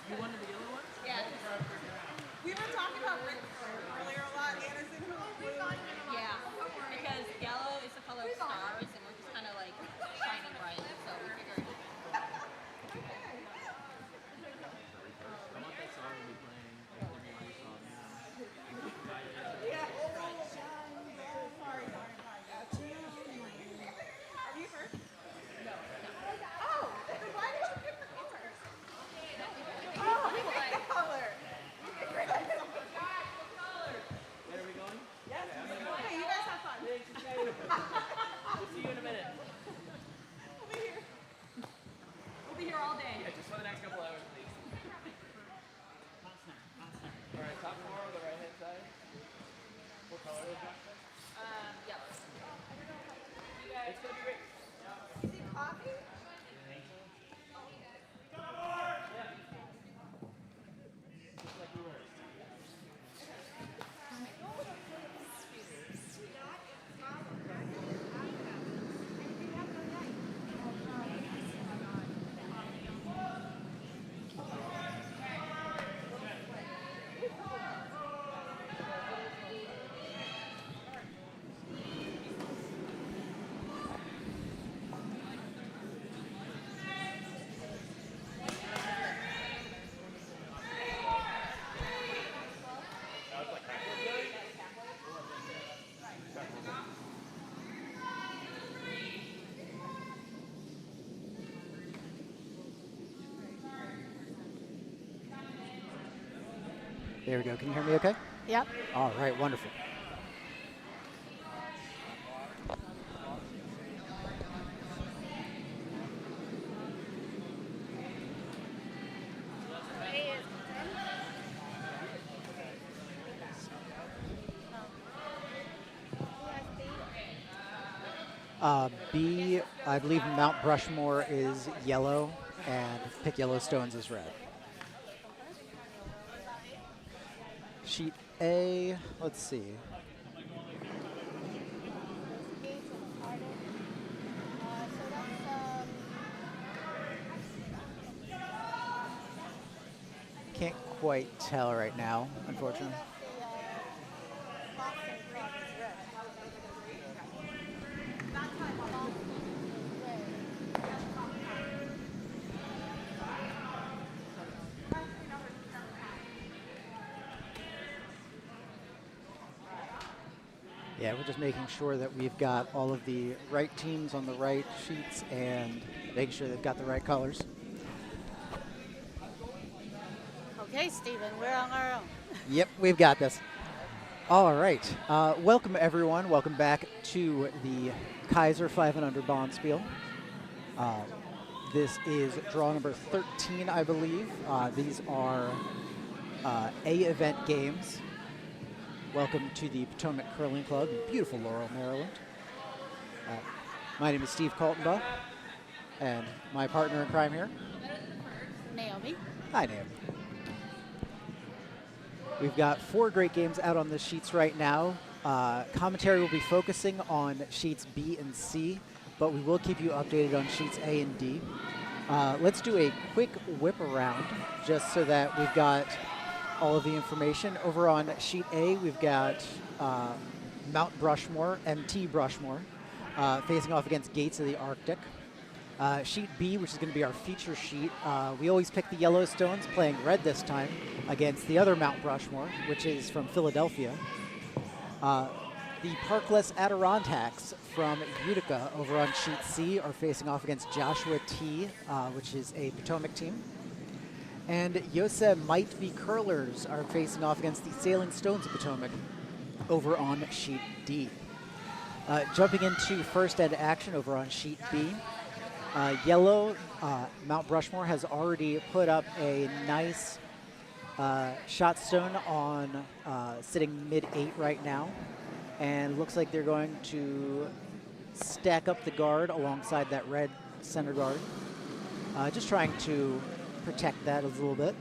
You wanted the yellow one? Yeah. We were talking about Rick earlier a lot, Anderson. Yeah, because yellow is the color of stars, and we're just kind of like shining bright, so we figured. I want that song to be playing. Yeah. Sorry. Are you first? No. Oh, then why did you pick the colors? Oh, I like the color. Where are we going? Yes. Okay, you guys have fun. We'll see you in a minute. We'll be here. We'll be here all day. Yeah, just for the next couple hours, please. All right, top four on the right-hand side. What color is that? Yellow. It's going to be great. Is it coffee? Just like we were. There we go. Can you hear me okay? Yep. All right, wonderful. B, I believe Mount Brushmore is yellow, and Pick Yellowstones is red. Sheet A, let's see. Can't quite tell right now, unfortunately. Yeah, we're just making sure that we've got all of the right teams on the right sheets and making sure they've got the right colors. Okay, Stephen, we're on our own. Yep, we've got this. All right. Welcome, everyone. Welcome back to the Kayser 5 and Under Bonspiel. This is draw number 13, I believe. These are A event games. Welcome to the Potomac Curling Club in beautiful Laurel, Maryland. My name is Steve Kaltenbach, and my partner in crime here. Naomi. Hi, Naomi. We've got 4 great games out on the sheets right now. Commentary will be focusing on sheets B and C, but we will keep you updated on sheets A and D. Let's do a quick whip around just so that we've got all of the information. Over on sheet A, we've got Mount Brushmore, MT Brushmore, facing off against Gates of the Arctic. Sheet B, which is going to be our feature sheet, we always pick the Yellowstones, playing red this time, against the other Mount Brushmore, which is from Philadelphia. The Parkless Adirondacks from Utica over on sheet C are facing off against Joshua T, which is a Potomac team. And Yose-MIGHT-Be Curlers are facing off against the Sailing Stones of Potomac over on sheet D. Jumping into first ed action over on sheet B. Yellow, Mount Brushmore has already put up a nice shot stone on sitting mid-8 right now. And looks like they're going to stack up the guard alongside that red center guard. Just trying to protect that a little bit.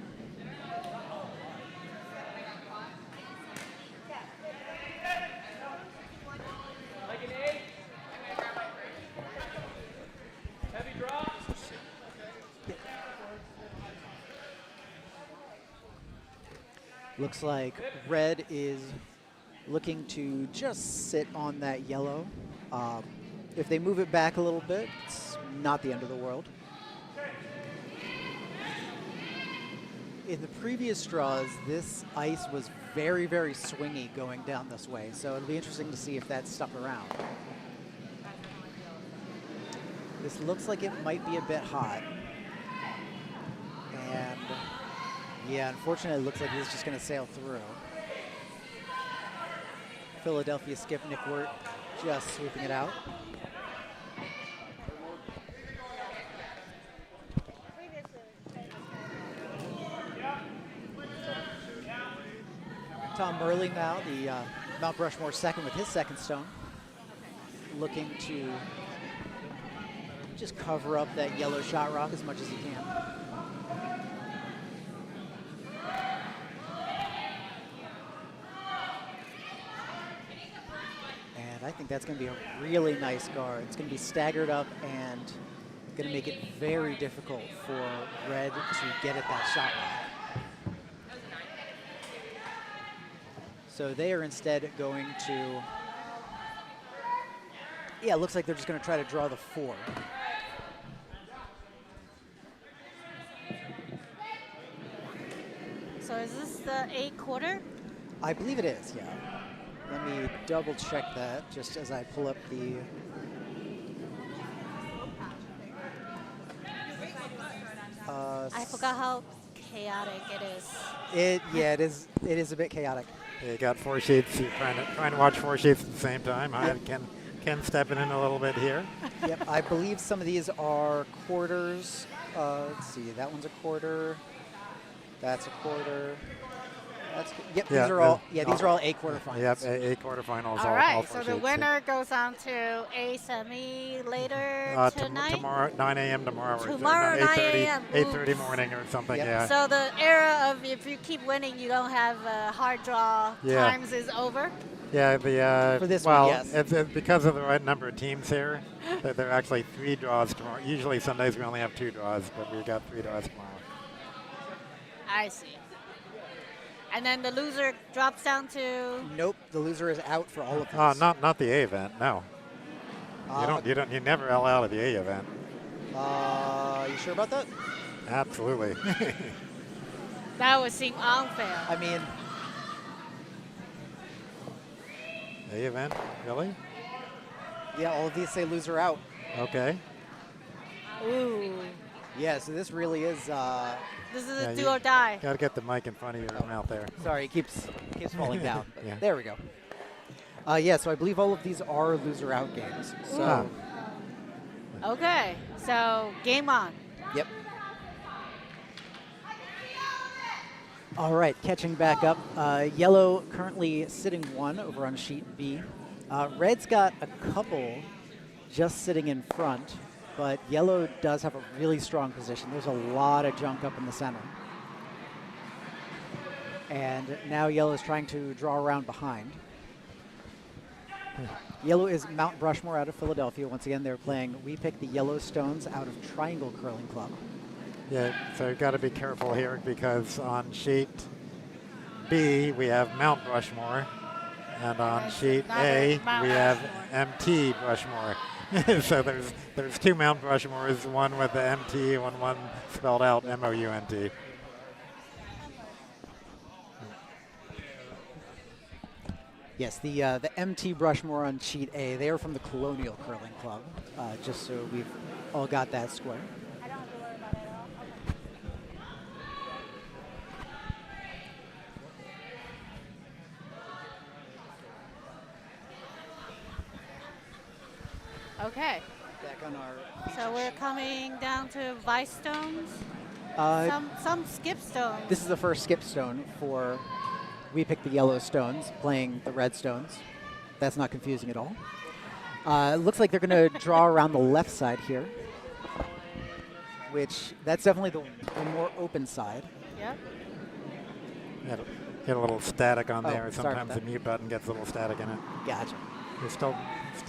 Looks like red is looking to just sit on that yellow. If they move it back a little bit, it's not the end of the world. In the previous draws, this ice was very, very swingy going down this way, so it'll be interesting to see if that's stuck around. This looks like it might be a bit hot. And yeah, unfortunately, it looks like he's just going to sail through. Philadelphia skip Nick Wirt just sweeping it out. Tom Murley now, the Mount Brushmore second with his second stone. Looking to just cover up that yellow shot rock as much as he can. And I think that's going to be a really nice guard. It's going to be staggered up and going to make it very difficult for red to get at that shot rock. So they are instead going to, yeah, it looks like they're just going to try to draw the 4. So is this the 8-quarter? I believe it is, yeah. Let me double check that just as I pull up the. I forgot how chaotic it is. Yeah, it is. It is a bit chaotic. You got 4 sheets. You're trying to watch 4 sheets at the same time. I Ken stepping in a little bit here. Yep, I believe some of these are quarters. Let's see, that one's a quarter. That's a quarter. Yep, Yeah, these are all. Yeah, these are all 8 quarterfinals. Yep, 8 quarterfinals. All right, four so the sheets. winner goes on to a semi later tonight. Tomorrow, 9 a.m. tomorrow. or Tomorrow, 9 a.m. 8:30 Oops. morning or something. Yep. Yeah. So the era of if you keep winning, you don't have hard draw Yeah. times is over. Yeah, For this one, well, yes. it's because of the right number of teams here. There are actually 3 draws tomorrow. Usually Sundays we only have 2 draws, but we got 3 draws tomorrow. I see. And then the loser drops down to. Nope, the loser is out for all of Oh, these. not the A event. No, you never L out of the A event. You sure about that? Absolutely. That would seem unfair. I mean, A event, really? yeah, all of these say loser out. Okay. Ooh. Yeah, so this really is. This is Yeah, a you- do or die. Got to get the mic in front of your mouth there. Sorry, it keeps falling down. But Yeah. There we go. Yeah, so I believe all of these are loser out games. So, Okay, so game on. yep. All right, catching back up. Yellow currently sitting 1 over on sheet B. Red's got a couple just sitting in front, but yellow does have a really strong position. There's a lot of junk up in the center. And now yellow is trying to draw around behind. Yellow is Mount Brushmore out of Philadelphia. Once again, they're playing We Pick the Yellowstones out of Triangle Curling Club. Yeah, so you've got to be careful here because on sheet B we have Mount Brushmore, and on That's sheet another A Mount we have Rushmore. MT Brushmore. So there's 2 Mount Brushmores, one with the MT and one spelled out MOUNT. Yes, the MT Brushmore on sheet A, they are from the Colonial Curling Club, just so we've all got that square. I don't have to worry about it at all. Okay, Back on our so we're coming down to vice stones. Uh, Some skip stones. This is the first skip stone for We Pick the Yellowstones, playing the red stones. That's not confusing at all. It looks like they're going to draw around the left side here, which that's definitely the more open side. Yep. Get a little static on Oh, there. sorry about Sometimes the that. mute button gets a little static in it. Gotcha. You still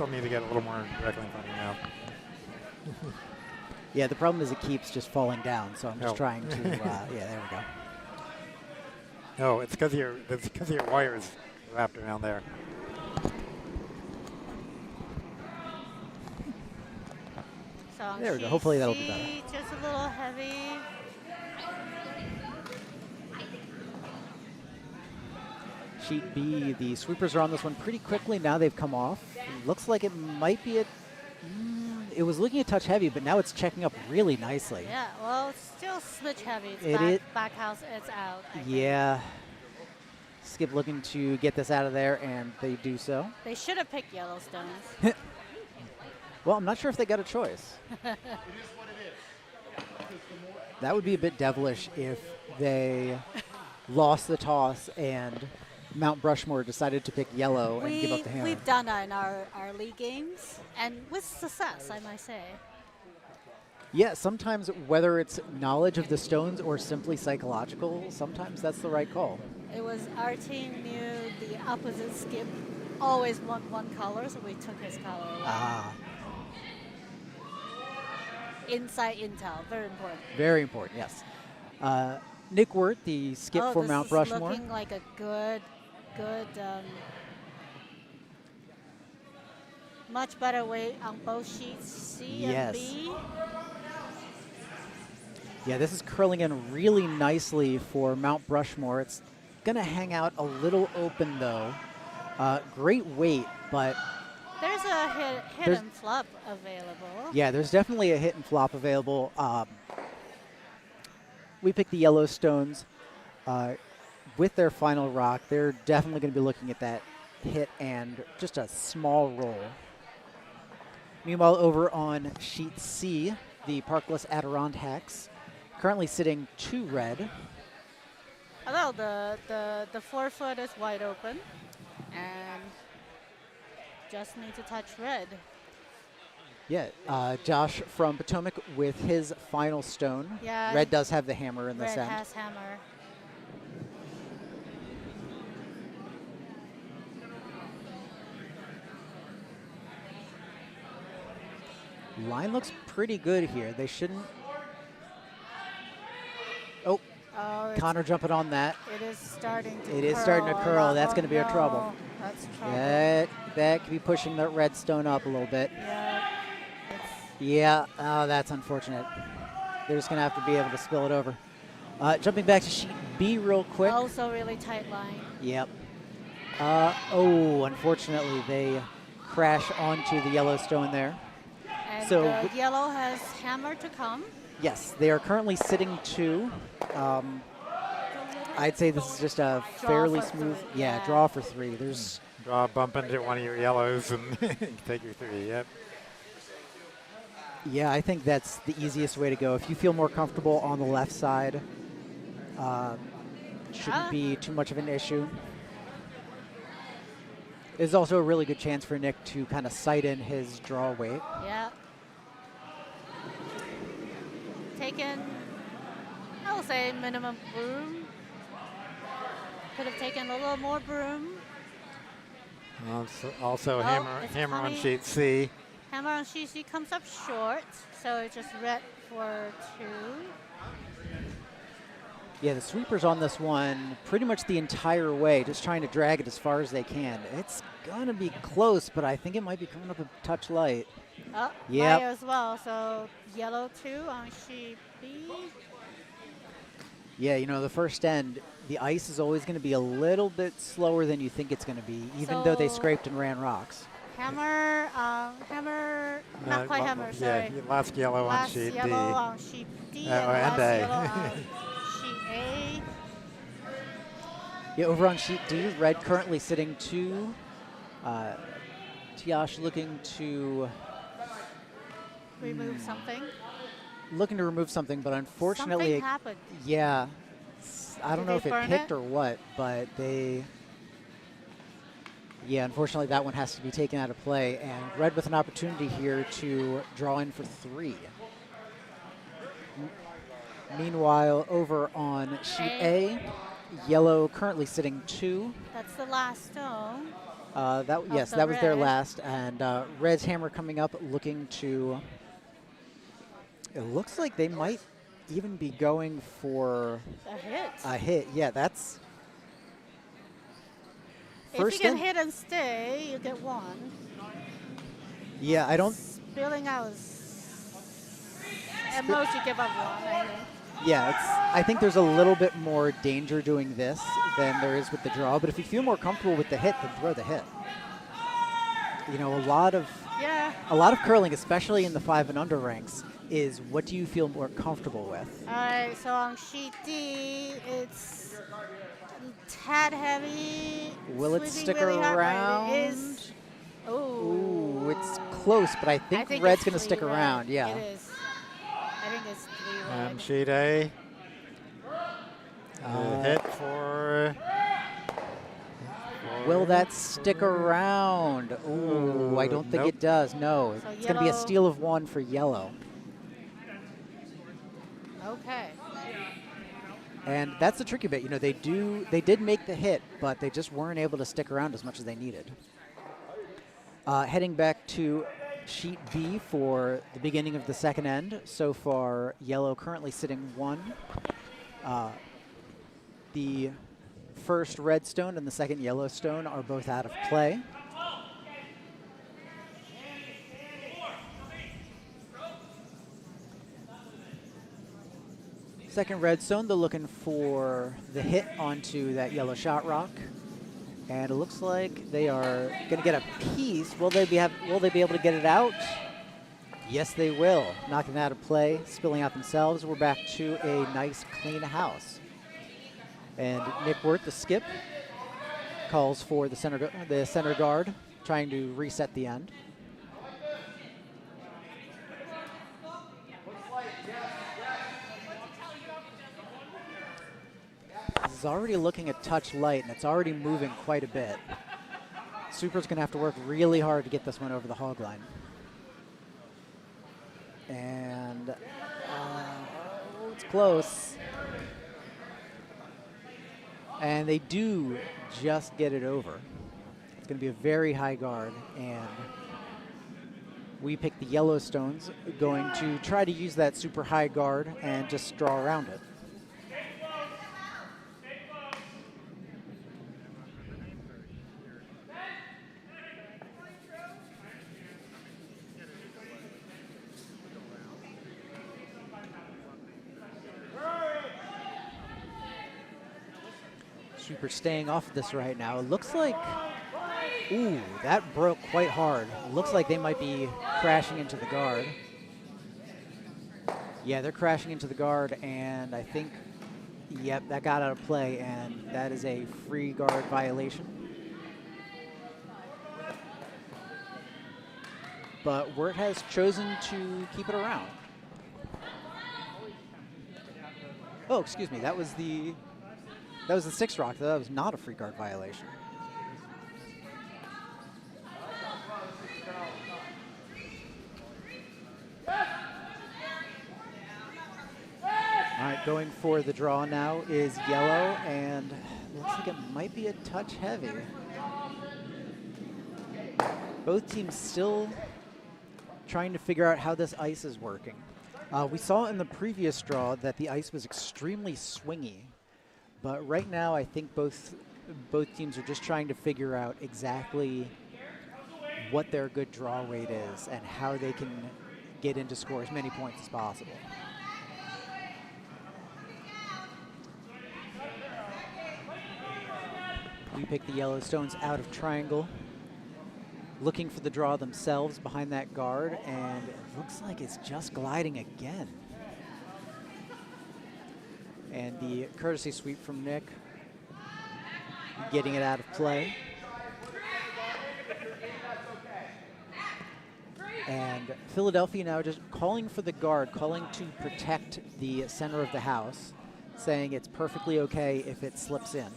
need to get a little more directly in front of your mouth. Yeah, the problem is it keeps just falling down, so I'm just Oh. trying to, yeah, there we go. No, it's because your wires wrapped around there. So on There we go. sheet Hopefully that'll be C, better. just a little heavy. Sheet B, the sweepers are on this one pretty quickly. Now they've come off. Looks like it might be it was looking a touch heavy, but now it's checking up really nicely. Yeah, well, it's still smidge heavy. It's back house, it's out. I think. Yeah. Skip looking to get this out of there, and they do so. They should have picked Yellowstones. Well, I'm not sure if they got a choice. That would be a bit devilish if they lost the toss and Mount Brushmore decided to pick yellow and give up the hammer. We've done that in our league games, and with success, I might say. Yeah, sometimes whether it's knowledge of the stones or simply psychological, sometimes that's the right call. It was our team knew the opposite skip always want one color, so we took his color away. Ah, Inside intel, very important. very important, yes. Nick Wirt, the skip for Mount This is Brushmore. looking like a good, much better weight on both sheets, C Yes. and B. Yeah, this is curling in really nicely for Mount Brushmore. It's going to hang out a little open, though. Great weight, but There's a hit and flop available. yeah, there's definitely a hit and flop available. We picked the Yellowstones with their final rock. They're definitely going to be looking at that hit and just a small roll. Meanwhile, over on sheet C, the Parkless Adirondacks, currently sitting 2 red. Although the forefoot is wide open, and just need to touch red. Yeah, Josh from Potomac with his final stone. Yeah, Red does have the hammer in this Red end. has hammer. Line looks pretty good here. They shouldn't. Oh, Oh, it's- Connor jumping on that. it is starting to. It is starting to curl. curl. That's Oh, going to be a trouble. no, That's trouble. That could be pushing that red stone up a little bit. Yeah. Yeah, oh, that's unfortunate. They're just going to have to be able to spill it over. Jumping back to sheet B real quick. Also really tight line. Yep. Oh, unfortunately, they crash onto the Yellowstone there. And So the yellow has hammer to come. Yes, they are currently sitting 2. I'd say this is just a Draw fairly for smooth, 3, yeah, yeah. draw for 3. There's, Draw a bump into one of your yellows and take your 3. Yep. yeah, I think that's the easiest way to go. If you feel more comfortable on the left side, shouldn't be too much of an issue. It's also a really good chance for Nick to kind of sight in his draw weight. Yeah. Taken, I will say minimum broom. Could have taken a little more broom. Also it's hammer on coming. sheet C. Hammer on CC comes up short, so it's just red for 2. Yeah, the sweepers on this one pretty much the entire way, just trying to drag it as far as they can. It's going to be close, but I think it might be coming up a touch light. Oh, Yep. Maya as well, so yellow 2 on sheet B. Yeah, you know, the first end, the ice is always going to be a little bit slower than you think it's going to be, even though they So- scraped and ran rocks. Hammer, not quite hammer, sorry. Yeah, last yellow on Last sheet yellow D. on sheet D Oh, and and last A. yellow on sheet A. Yeah, over on sheet D, red currently sitting 2. Tiyash looking to Remove something. remove something, but unfortunately, Something happened. yeah, I don't Did know they if it burn picked it? or what, but yeah, unfortunately that one has to be taken out of play, and red with an opportunity here to draw in for 3. Meanwhile, over on sheet A, yellow currently sitting 2. That's the last stone. Yes, the that was their red. last, and red's hammer coming up, looking to. It looks like they might even be going for A hit. a hit. Yeah, that's first if you can in. hit and stay, you get 1. Yeah, I don't. Spilling out is... At most, you give up 1, I think. Yeah, I think there's a little bit more danger doing this than there is with the draw. But if you feel more comfortable with the hit, then throw the hit. You know, a lot of curling, especially in the 5 and under ranks, is what do you feel more comfortable with? All right, so on sheet D, it's a tad heavy. Will it sweeping stick really hard, but around? It is. Ooh, it's close, but I think red's going to stick around. Yeah. It is. I think it's 3 red. And sheet A. Hit for... Will that stick around? Ooh, I don't think it does. No, So it's going to be a yellow- steal of 1 for yellow. Okay. And that's the tricky bit. You know, they did make the hit, but they just weren't able to stick around as much as they needed. Heading back to sheet B for the beginning of the second end. So far, yellow currently sitting 1. The first red stone and the second yellow stone are both out of play. Second red stone, they're looking for the hit onto that yellow shot rock. And it looks like they are going to get a piece. Will they be able to get it out? Yes, they will. Knocking it out of play, spilling out themselves. We're back to a nice, clean house. And Nick Wirth, the skip, calls for the center guard, trying to reset the end. This is already looking a touch light, and it's already moving quite a bit. Super's going to have to work really hard to get this one over the hog line. And it's close. And they do just get it over. It's going to be a very high guard, and we pick the Yellowstones, going to try to use that super high guard and just draw around it. Super staying off of this right now. It looks like, ooh, that broke quite hard. It looks like they might be crashing into the guard. Yeah, they're crashing into the guard, and I think, yep, that got out of play, and that is a free guard violation. But Wirt has chosen to keep it around. Oh, excuse me, that was the 6th rock. That was not a free guard violation. All right, going for the draw now is yellow, and looks like it might be a touch heavy. Both teams still trying to figure out how this ice is working. We saw in the previous draw that the ice was extremely swingy. But right now, I think both teams are just trying to figure out exactly what their good draw rate is and how they can get in to score as many points as possible. We pick the Yellowstones out of triangle, looking for the draw themselves behind that guard, and it looks like it's just gliding again. And the courtesy sweep from Nick, getting it out of play. And Philadelphia now just calling for the guard, calling to protect the center of the house, saying it's perfectly okay if it slips in.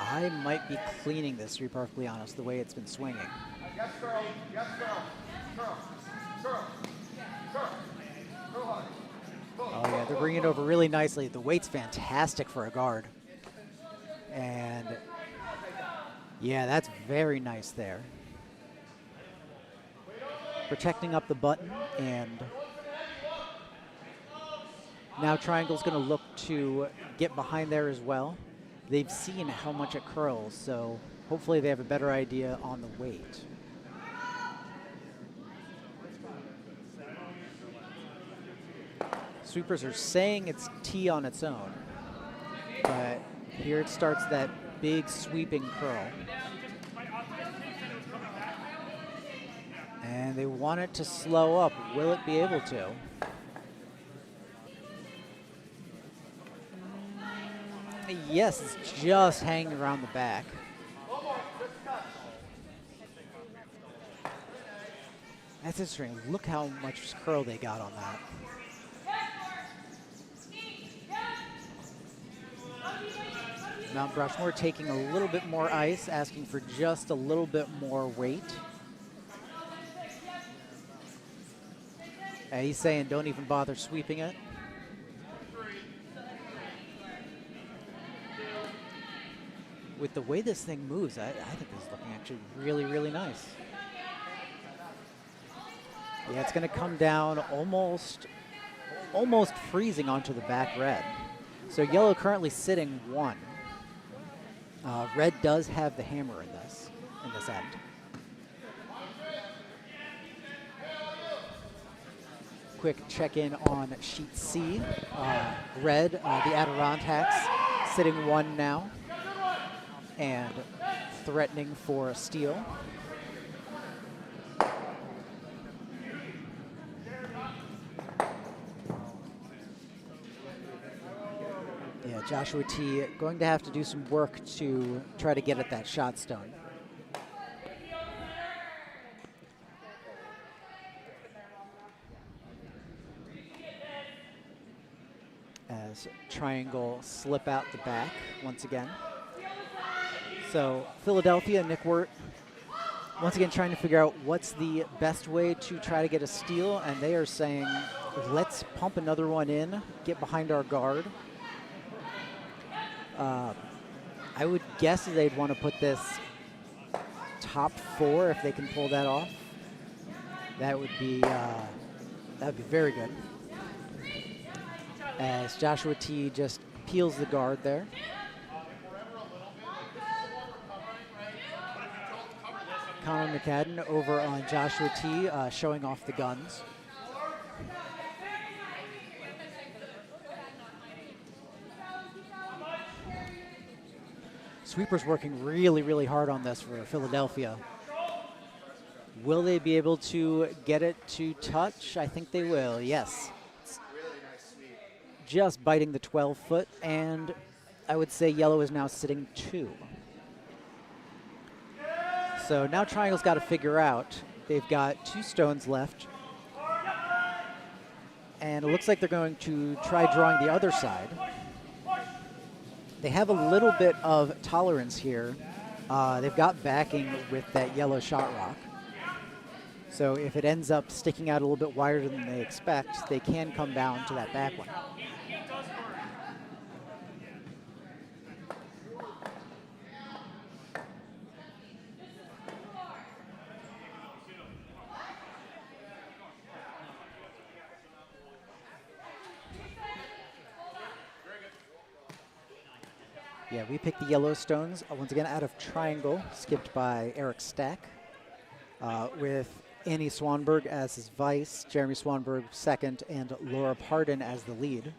I might be cleaning this, to be perfectly honest, the way it's been swinging. Yes, girl. Yes, girl. Girl. Oh yeah, they're bringing it over really nicely. The weight's fantastic for a guard. And yeah, that's very nice there. protecting up the button, and now Triangle's going to look to get behind there as well. They've seen how much it curls, so hopefully they have a better idea on the weight. Sweepers are saying it's T on its own, but here it starts that big sweeping curl. And they want it to slow up. Will it be able to? Yes, it's just hanging around the back. That's interesting. Look how much curl they got on that. Mount Brushmore taking a little bit more ice, asking for just a little bit more weight. He's saying don't even bother sweeping it. With the way this thing moves, I think this is looking actually really, really nice. Yeah, it's going to come down almost freezing onto the back red. So yellow currently sitting 1. Red does have the hammer in this end. Quick check-in on sheet C. Red, the Adirondacks, sitting 1 now, and threatening for a steal. Yeah, Joshua T going to have to do some work to try to get at that shot stone. As Triangle slip out the back once again. So Philadelphia, Nick Wirt, once again trying to figure out what's the best way to try to get a steal, and they are saying, let's pump another one in, get behind our guard. I would guess they'd want to put this top 4 if they can pull that off. That would be very good. As Joshua T just peels the guard there. Connor McCadden over on Joshua T showing off the guns. Sweepers working really, really hard on this for Philadelphia. Will they be able to get it to touch? I think they will, yes. Just biting the 12-foot, and I would say yellow is now sitting 2. So now Triangle's got to figure out. They've got 2 stones left. And it looks like they're going to try drawing the other side. They have a little bit of tolerance here. They've got backing with that yellow shot rock. So if it ends up sticking out a little bit wider than they expect, they can come down to that back one. Yeah, we picked the yellow stones, once again out of Triangle, skipped by Eric Stack, with Annie Swanberg as his vice, Jeremy Swanberg second, and Laura Pardon as the lead.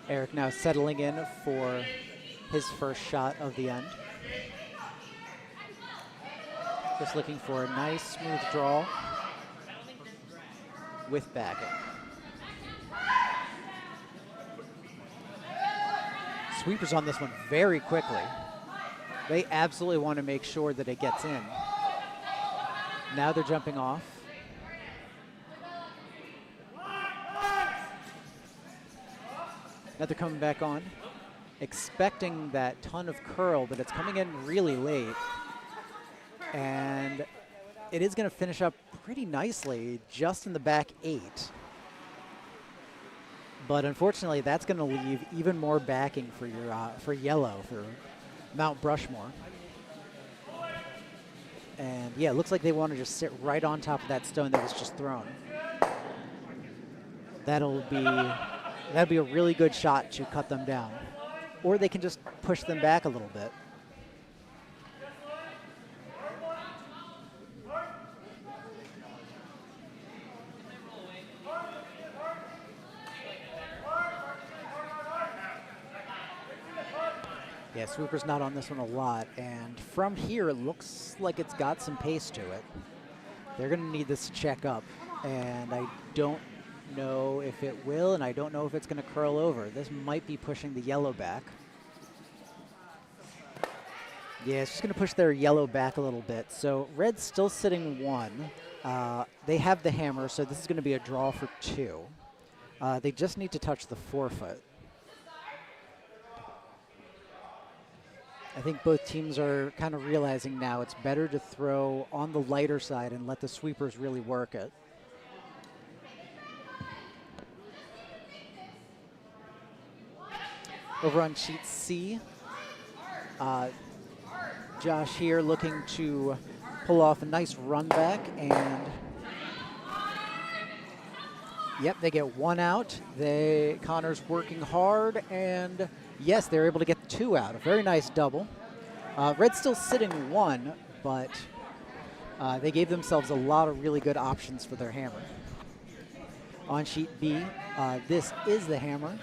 Eric now settling in for his first shot of the end. Just looking for a nice, smooth draw with backing. Sweepers on this one very quickly. They absolutely want to make sure that it gets in. Now they're jumping off. Now they're coming back on, expecting that ton of curl, but it's coming in really late. And it is going to finish up pretty nicely, just in the back 8. But unfortunately, that's going to leave even more backing for your for yellow, for Mount Brushmore. And yeah, it looks like they want to just sit right on top of that stone that was just thrown. That'll be a really good shot to cut them down. Or they can just push them back a little bit. Yeah, Swooper's not on this one a lot, and from here, it looks like it's got some pace to it. They're going to need this to check up, and I don't know if it will, and I don't know if it's going to curl over. This might be pushing the yellow back. Yeah, it's just going to push their yellow back a little bit. So red's still sitting 1. They have the hammer, so this is going to be a draw for 2. They just need to touch the forefoot. I think both teams are kind of realizing now it's better to throw on the lighter side and let the sweepers really work it. Over on sheet C, Josh here looking to pull off a nice run back, and yep, they get 1 out. Connor's working hard, and yes, they're able to get 2 out. A very nice double. Red's still sitting 1, but they gave themselves a lot of really good options for their hammer. On sheet B, this is the hammer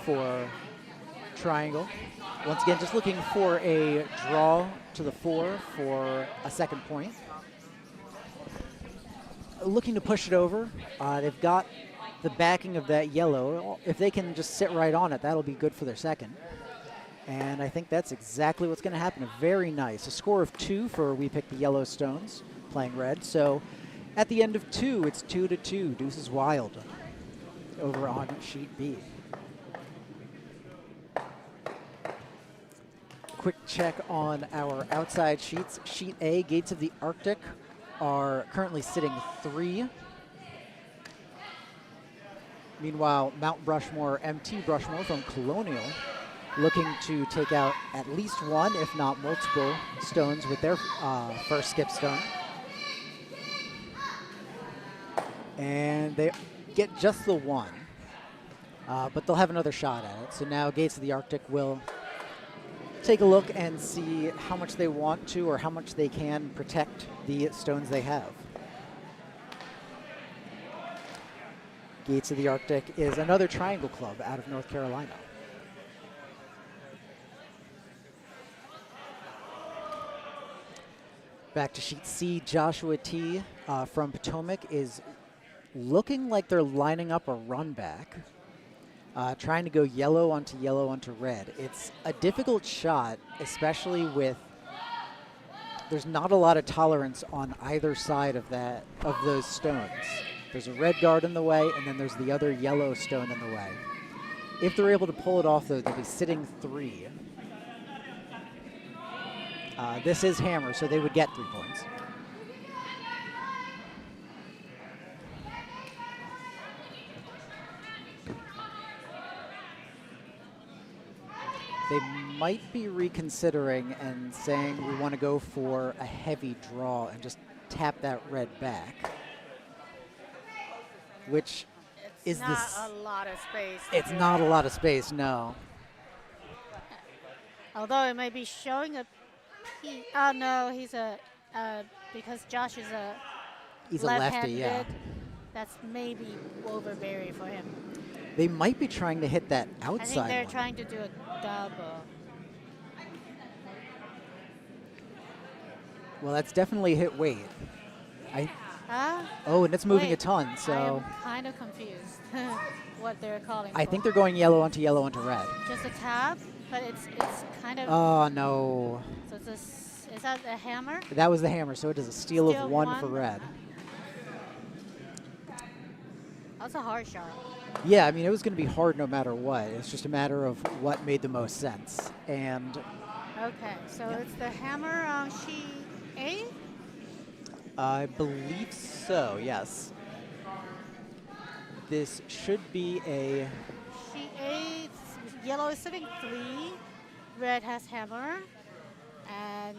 for triangle. Once again, just looking for a draw to the 4 for a second point. Looking to push it over. They've got the backing of that yellow. If they can just sit right on it, that'll be good for their second. And I think that's exactly what's going to happen. Very nice. A score of 2 for We Pick the Yellowstones playing red. So at the end of 2, it's 2-2. Deuce is wild over on sheet B. Quick check on our outside sheets. Sheet A, Gates of the Arctic, are currently sitting 3. Meanwhile, Mount Brushmore, MT Brushmore from Colonial, looking to take out at least 1, if not multiple, stones with their first skip stone. And they get just the 1, but they'll have another shot at it. So now Gates of the Arctic will take a look and see how much they want to or how much they can protect the stones they have. Gates of the Arctic is another triangle club out of North Carolina. Back to sheet C, Joshua T from Potomac is looking like they're lining up a run back. Trying to go yellow onto red. It's a difficult shot, especially with there's not a lot of tolerance on either side of those stones. There's a red guard in the way, and then there's the other yellow stone in the way. If they're able to pull it off, though, they'll be sitting 3. This is hammer, so they would get 3 points. They might be reconsidering and saying we want to go for a heavy draw and just tap that red back, which is not a lot of space. It's not a lot of space, no. Although it may be showing a oh no, he's because Josh is he's a lefty, yeah. That's maybe overberry for him. They might be trying to hit that outside I think they're one. trying to do a double. Well, that's definitely hit weight. Huh? Oh, and it's moving Wait, a ton, so. I'm kind of confused what they're calling I for. think they're going yellow onto red. Just a tap, but it's kind of. Oh, no. So is that a hammer? That was the hammer, so it is a steal Steal of 1 1. for red. That's a hard shot. Yeah, I mean, it was going to be hard no matter what. It's just a matter of what made the most sense. And okay, so it's the hammer on sheet A? I believe so, yes. This should be a... Sheet A, yellow is sitting 3, red has hammer, and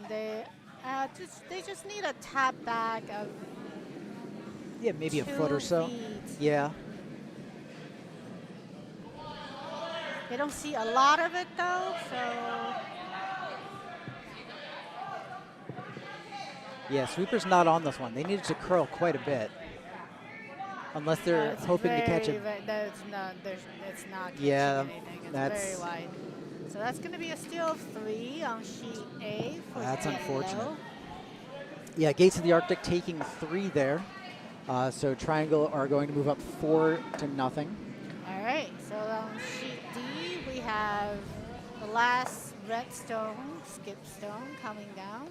They just need a tap back of Yeah, maybe a 2 foot or so. feet. Yeah. They don't see a lot of it though, so Yeah, sweeper's not on this one. They needed to curl quite a bit. Unless they're it's hoping to catch it. It's not catching Yeah, anything. It's that's- very wide. So that's going to be a steal of 3 on sheet A. For That's yellow. unfortunate. Yeah, Gates of the Arctic taking 3 there. So Triangle are going to move up 4-0. All right, so on sheet D, we have the last red stone, skip stone, coming down.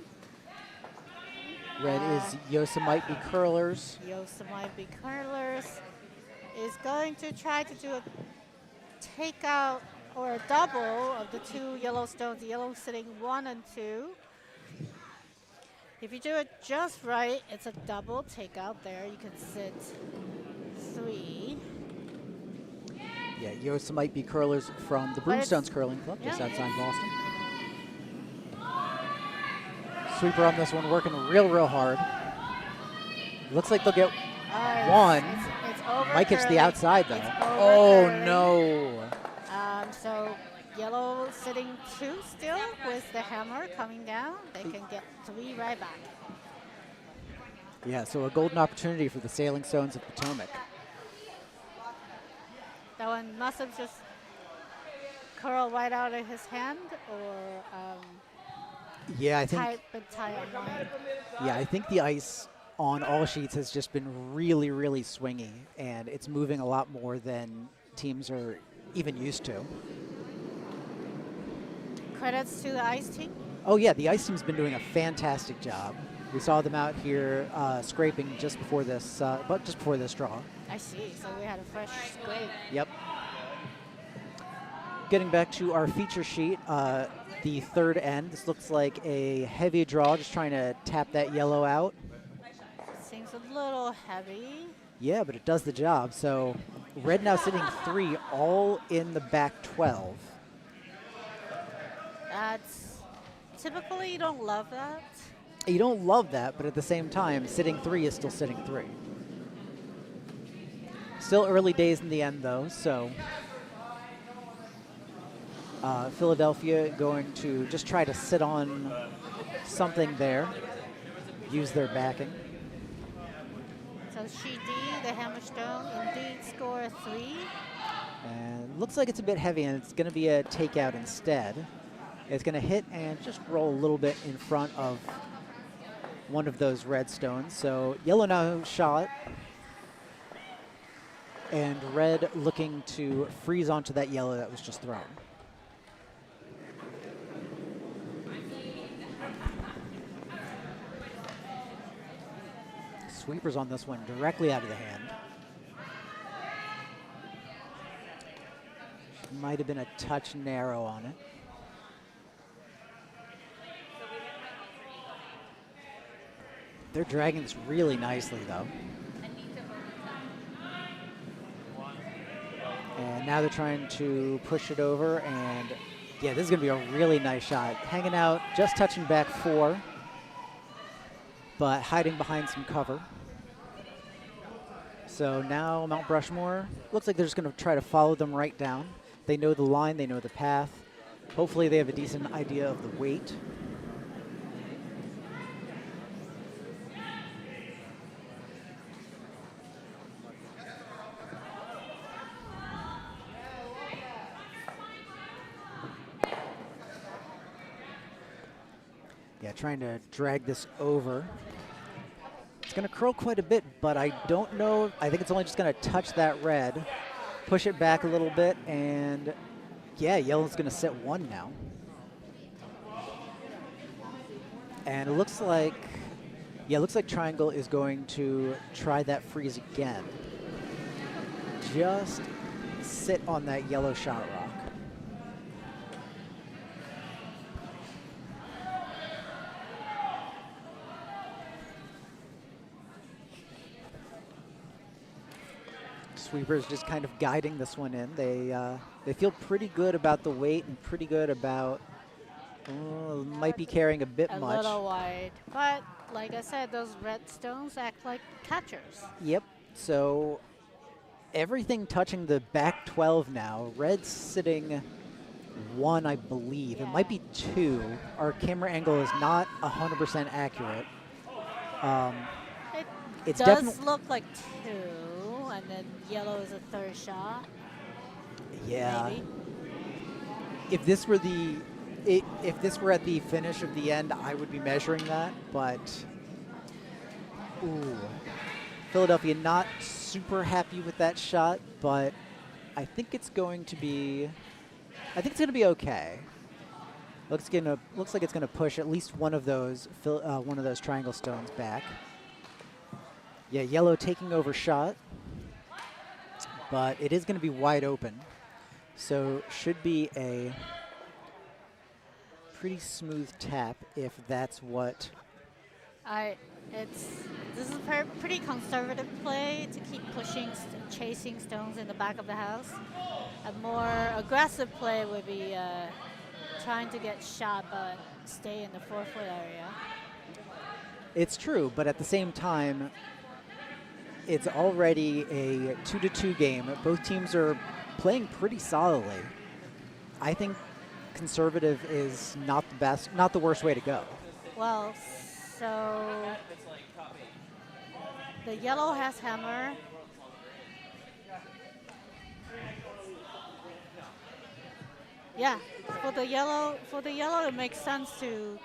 Red is Yose-MIGHT-Be curlers. Yose-MIGHT-Be curlers is going to try to do a takeout or a double of the 2 yellow stones. The yellow sitting 1 and 2. If you do it just right, it's a double takeout there. You can sit 3. Yeah, Yose-MIGHT-Be curlers from the But it's- Broomstones Curling Club, just yeah. outside Boston. Sweeper on this one, working real hard. Looks like they'll get one. It's over. Might catch the curling. outside though. It's over Oh curling. no! So yellow sitting 2 still with the hammer coming down. They can get 3 right back. Yeah, so a golden opportunity for the Sailing Stones of Potomac. That one must have just curled right out of his hand, or Yeah, I think. tie on line. Yeah, I think the ice on all sheets has just been really swingy, and it's moving a lot more than teams are even used to. Credits to the ice team. Oh yeah, the ice team's been doing a fantastic job. We saw them out here scraping just before this draw. I see. So we had a fresh scrape. Yep. Getting back to our feature sheet, the third end. This looks like a heavy draw, just trying to tap that yellow out. Seems a little heavy. Yeah, but it does the job. So red now sitting 3, all in the back 12. That's typically you don't love that. You don't love that, but at the same time, sitting 3 is still sitting 3. Still early days in the end, though, so Philadelphia going to just try to sit on something there, use their backing. So sheet D, the hammerstone, indeed score 3. And looks like it's a bit heavy, and it's going to be a takeout instead. It's going to hit and just roll a little bit in front of one of those red stones. So yellow now shot, and red looking to freeze onto that yellow that was just thrown. Sweepers on this one directly out of the hand. Might have been a touch narrow on it. They're dragging this really nicely, though. And now they're trying to push it over, and yeah, this is going to be a really nice shot. Hanging out, just touching back 4, but hiding behind some cover. So now Mount Brushmore, looks like they're just going to try to follow them right down. They know the line, they know the path. Hopefully they have a decent idea of the weight. Yeah, trying to drag this over. It's going to curl quite a bit, but I don't know. I think it's only just going to touch that red, push it back a little bit, and yeah, yellow's going to sit 1 now. And it looks like, yeah, it looks like triangle is going to try that freeze again. Just sit on that yellow shot rock. Sweepers just kind of guiding this one in. They feel pretty good about the weight and pretty good about Oh, might be carrying a bit A much. little wide. But like I said, those red stones act like catchers. Yep. So everything touching the back 12 now. Red's sitting 1, I believe. It might be 2. Our camera angle is not 100% accurate. It It's does look like 2, and then yellow is a third shot. Yeah. Maybe. If this were if this were at the finish of the end, I would be measuring that. But ooh, Philadelphia not super happy with that shot, but I think it's going to be. I think it's going to be okay. Looks like it's going to push at least one of those triangle stones back. Yeah, yellow taking over shot, but it is going to be wide open. So should be a pretty smooth tap if that's what. This is a pretty conservative play to keep pushing, chasing stones in the back of the house. A more aggressive play would be trying to get shot but stay in the 4-foot area. It's true, but at the same time, it's already a 2-2 game. Both teams are playing pretty solidly. I think conservative is not the worst way to go. Well, so the yellow has hammer. Yeah, for the yellow, it makes sense to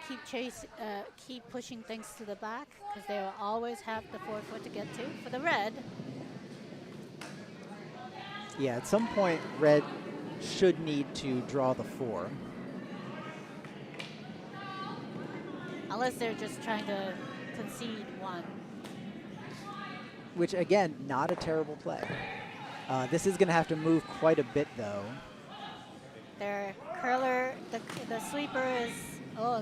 keep pushing things to the back because they will always have the 4-foot to get to. For the red, yeah, at some point, red should need to draw the 4. unless they're just trying to concede 1. Which, again, not a terrible play. This is going to have to move quite a bit, though. Their curler, the sweeper is,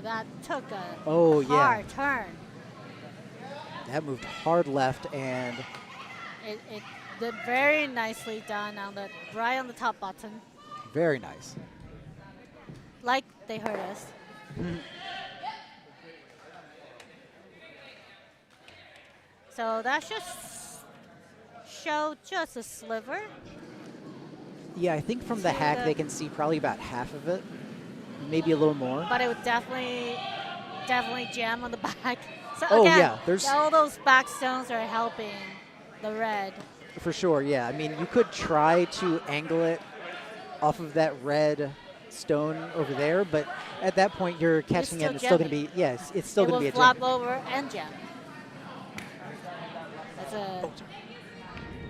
that took a hard turn. That moved hard left, and It did very nicely done right on the top button. very nice. Like they hurt us. So that just showed just a sliver. Yeah, I think from the hack they can see probably about half of it, maybe a little more. But it would definitely jam on the back. So Oh, again, yeah, there's- all those back stones are helping the red. For sure, yeah. I mean, you could try to angle it off of that red stone over there, but at that point you're catching it and it's still going to be, yes, it's still going to be a It will flop jam. over and jam. That's a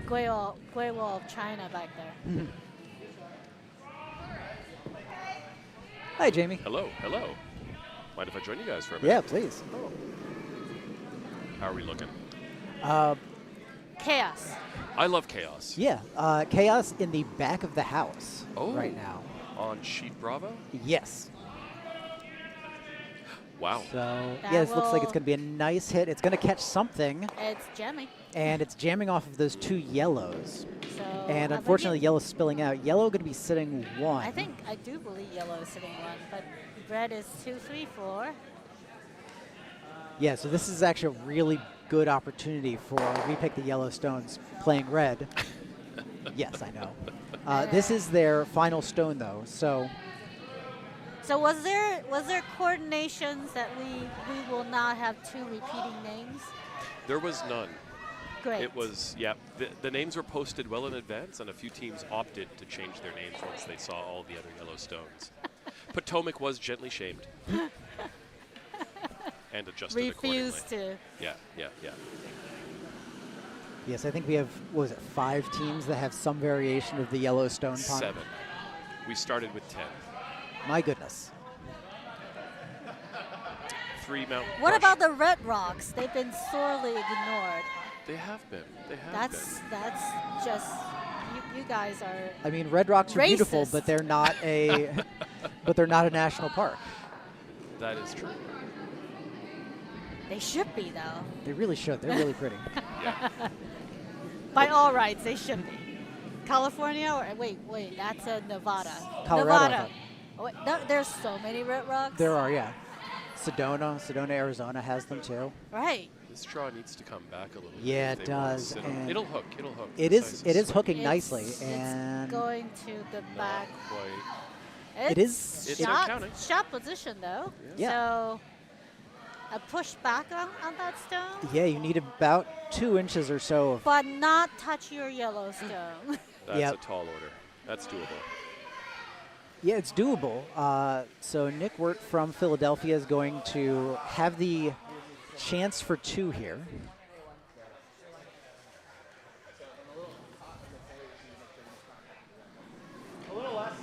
Great Wall of China back there. Hi, Jamie. Hello, hello. Mind if I join you guys for a Yeah, minute? please. How are we looking? Chaos. I love chaos. Yeah, chaos in the back of the house right now. On sheet Bravo? Yes. Wow. So, That yeah, this looks like it's will- going to be a nice hit. It's going to catch something, It's jamming. and it's jamming off of those 2 yellows. So And I unfortunately, think yellow's spilling out. Yellow going to be sitting 1. I do believe yellow is sitting 1, but red is 2, 3, 4. Yeah, so this is actually a really good opportunity for We Pick the Yellowstones playing red. Yes, I know. This is their final stone, though, so So was there coordinations that we will not have 2 repeating names? There was none. Great. It was, the names were posted well in advance, and a few teams opted to change their names once they saw all the other Yellowstones. Potomac was gently shamed. And adjusted Refused accordingly. to. Yeah. yes, I think we have, 5 teams that have some variation of the Yellowstone pond? 7. We started with 10. My goodness. 3 Mount What Brush- about the Red Rocks? They've been sorely ignored. They have been. That's just you guys are. I mean, Red Rocks are beautiful, Racist. but they're not a but they're not a national park. That is true. They should be though. They really should. They're really pretty. Yeah. By all rights, they should be. California or wait, that's Nevada. Colorado, I Nevada. thought. Oh, wait, no, there's so many red rocks. There are, yeah. Sedona, Arizona has them too. Right. This draw needs to come back a little bit. Yeah, if it they want to does, sit on- and It'll hook. It'll hook. It This is. ice It is sweet. hooking It's- nicely, and It's going to the back. Not quite. It is- It's shot, counting. shot position though. Yeah. So a push back on that stone, yeah, you need about 2 inches or so of. but not touch your yellow stone. That's Yep. a tall order. That's doable. Yeah, it's doable. So Nick Wirt from Philadelphia is going to have the chance for 2 here. A little less.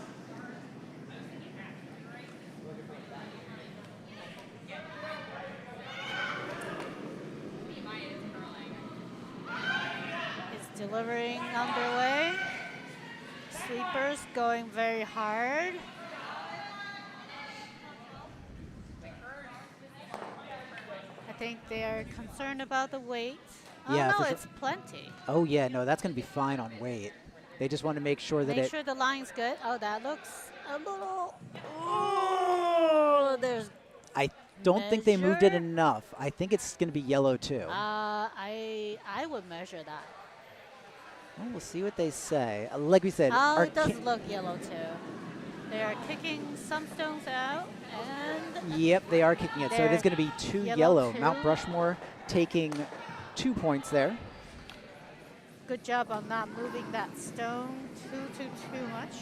It's delivering underway. Sweepers going very hard. I think they're concerned about the weight. Oh Yeah, no, for sure. it's plenty. Oh yeah, no, that's going to be fine on weight. They just want to make sure that Make it. sure the line's good. Oh, that looks a little. Oh, there's. I don't think they moved it measure. enough. I think it's going to be yellow too. I would measure that. Well, we'll see what they say. Like we said, Oh, our it does look yellow too. They are kicking some stones out, and Yep, they are kicking it. So it They're is going to be 2 yellow yellow. too. Mount Brushmore taking 2 points there. good job on not moving that stone too much.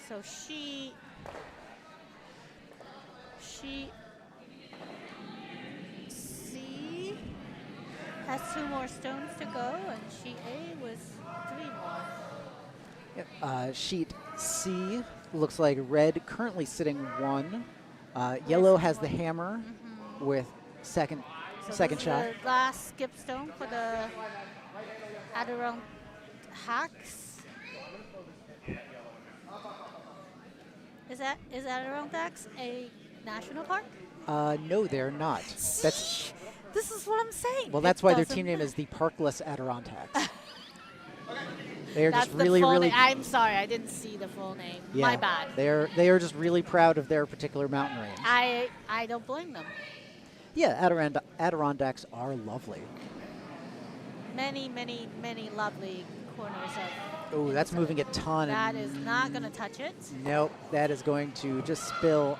So she C has 2 more stones to go, and she A was 3 more. Yep. Sheet C looks like red currently sitting 1. Yellow has the hammer with second So second this shot. is the last skip stone for the Adirondack hacks. Is Adirondacks a national park? No, they're not. That's This is what I'm saying. well. It That's why their doesn't team name ma- is the Parkless Adirondacks. They're That's just the really, full really. name. I'm sorry, I didn't see the full name. Yeah, My bad. They are just really proud of their particular mountain range. I don't blame them. Yeah, Adirondacks are lovely. Many lovely corners of. Oh, that's moving a ton. That and is not going to touch it. Nope, that is going to just spill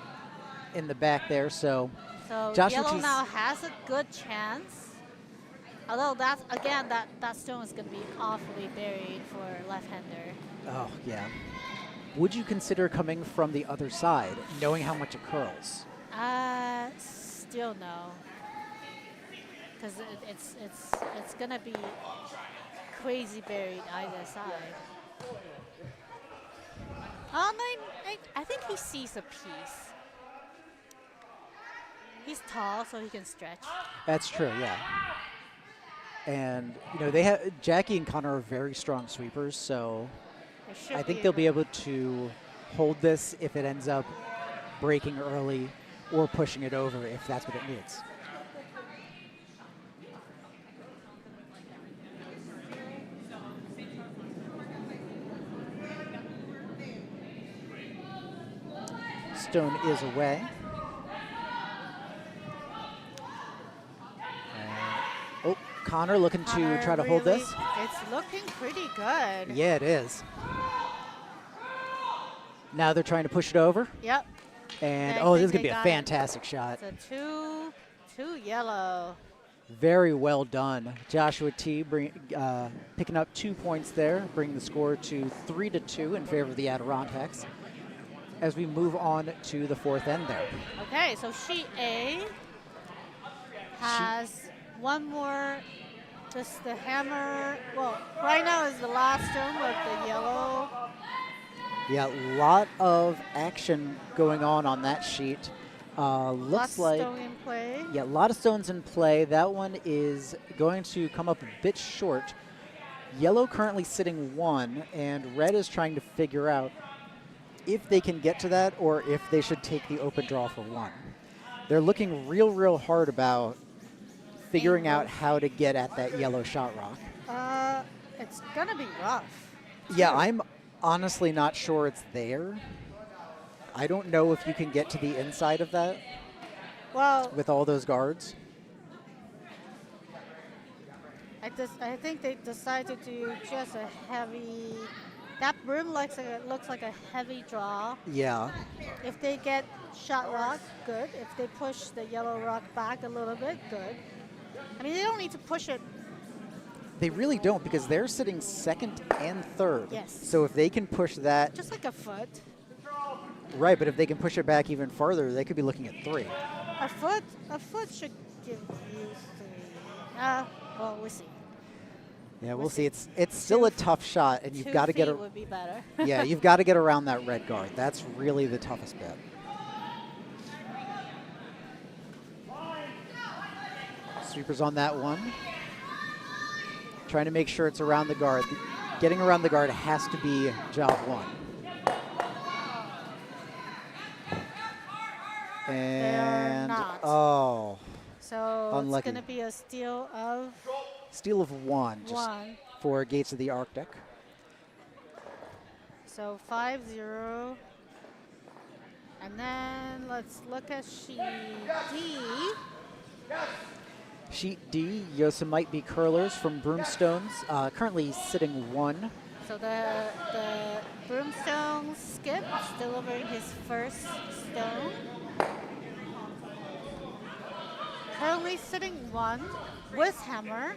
in the back there. So So Josh yellow Ortiz- now has a good chance. Although that's again that stone is going to be awfully buried for left-hander. oh yeah. Would you consider coming from the other side, knowing how much it curls? Still no. Because it's going to be crazy buried either side. I think he sees a piece. He's tall, so he can stretch. That's true, yeah. And you know they have Jackie and Connor are very strong sweepers, so There should I think they'll be able to hold this if it ends up breaking early or pushing it over if that's what it needs. Stone is away. Oh, Connor looking to Connor try to hold really- this. It's looking pretty good. Yeah, it is. Now they're trying to push it over. Yep. And I oh, this is think going to be they a got it. fantastic shot. It's a two yellow. Very well done. Joshua T picking up 2 points there, bringing the score to 3-2 in favor of the Adirondacks as we move on to the 4th end there. Okay, so sheet A has one more. Just the hammer. Well, right now is the last stone with the yellow. Yeah, a lot of action going on that sheet. Looks Last like stone in play. yeah, a lot of stones in play. That one is going to come up a bit short. Yellow currently sitting 1, and red is trying to figure out if they can get to that or if they should take the open draw for 1. They're looking real hard about figuring out how to get at that yellow shot rock. It's gonna be rough. Yeah, I'm honestly not sure it's there. I don't know if you can get to the inside of that Well, with all those guards. I think they decided to do just a heavy. That broom looks like a heavy draw. Yeah. If they get shot rock, good. If they push the yellow rock back a little bit, good. I mean, they don't need to push it. They really don't because they're sitting second and third. Yes. So if they can push that, Just like a foot. right, but if they can push it back even farther, they could be looking at 3. A foot should give you 3. Well, we'll see. Yeah, we'll see. It's still a tough shot, and you've got to get it would be better. yeah, you've got to get around that red guard. That's really the toughest bit. Sweepers on that one. Trying to make sure it's around the guard. Getting around the guard has to be job 1. And not. oh, So unlucky. it's going to be a steal of Steal of 1 just 1. for Gates of the Arctic. So 5-0. And then let's look at sheet D. Sheet D, Yose-MIGHT-Be curlers from Broomstones, currently sitting 1. So the Broomstones skip is delivering his first stone. Currently sitting 1 with hammer.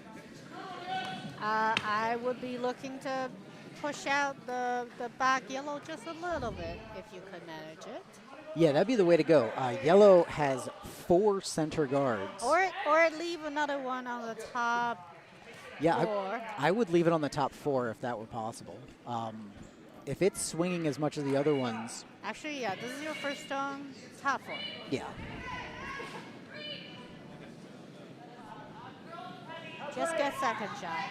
I would be looking to push out the back yellow just a little bit if you could manage it. Yeah, that'd be the way to go. Yellow has 4 center guards. Or leave another one on the top. Yeah, 4. I would leave it on the top 4 if that were possible. If it's swinging as much as the other ones, Actually, yeah, this is your first stone. Top 4. yeah. Just get second shot.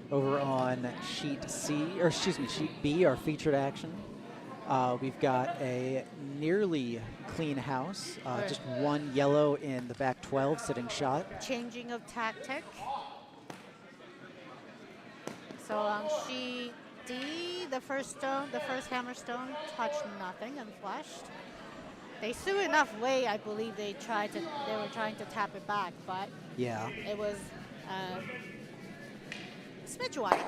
Over on sheet C, or excuse me, sheet B, our featured action. We've got a nearly clean house, just 1 yellow in the back 12 sitting shot. Changing of tactic. So on sheet D, the first hammer stone touched nothing and flashed. They threw enough weight, I believe they were trying to tap it back, but Yeah. it was smidge wide.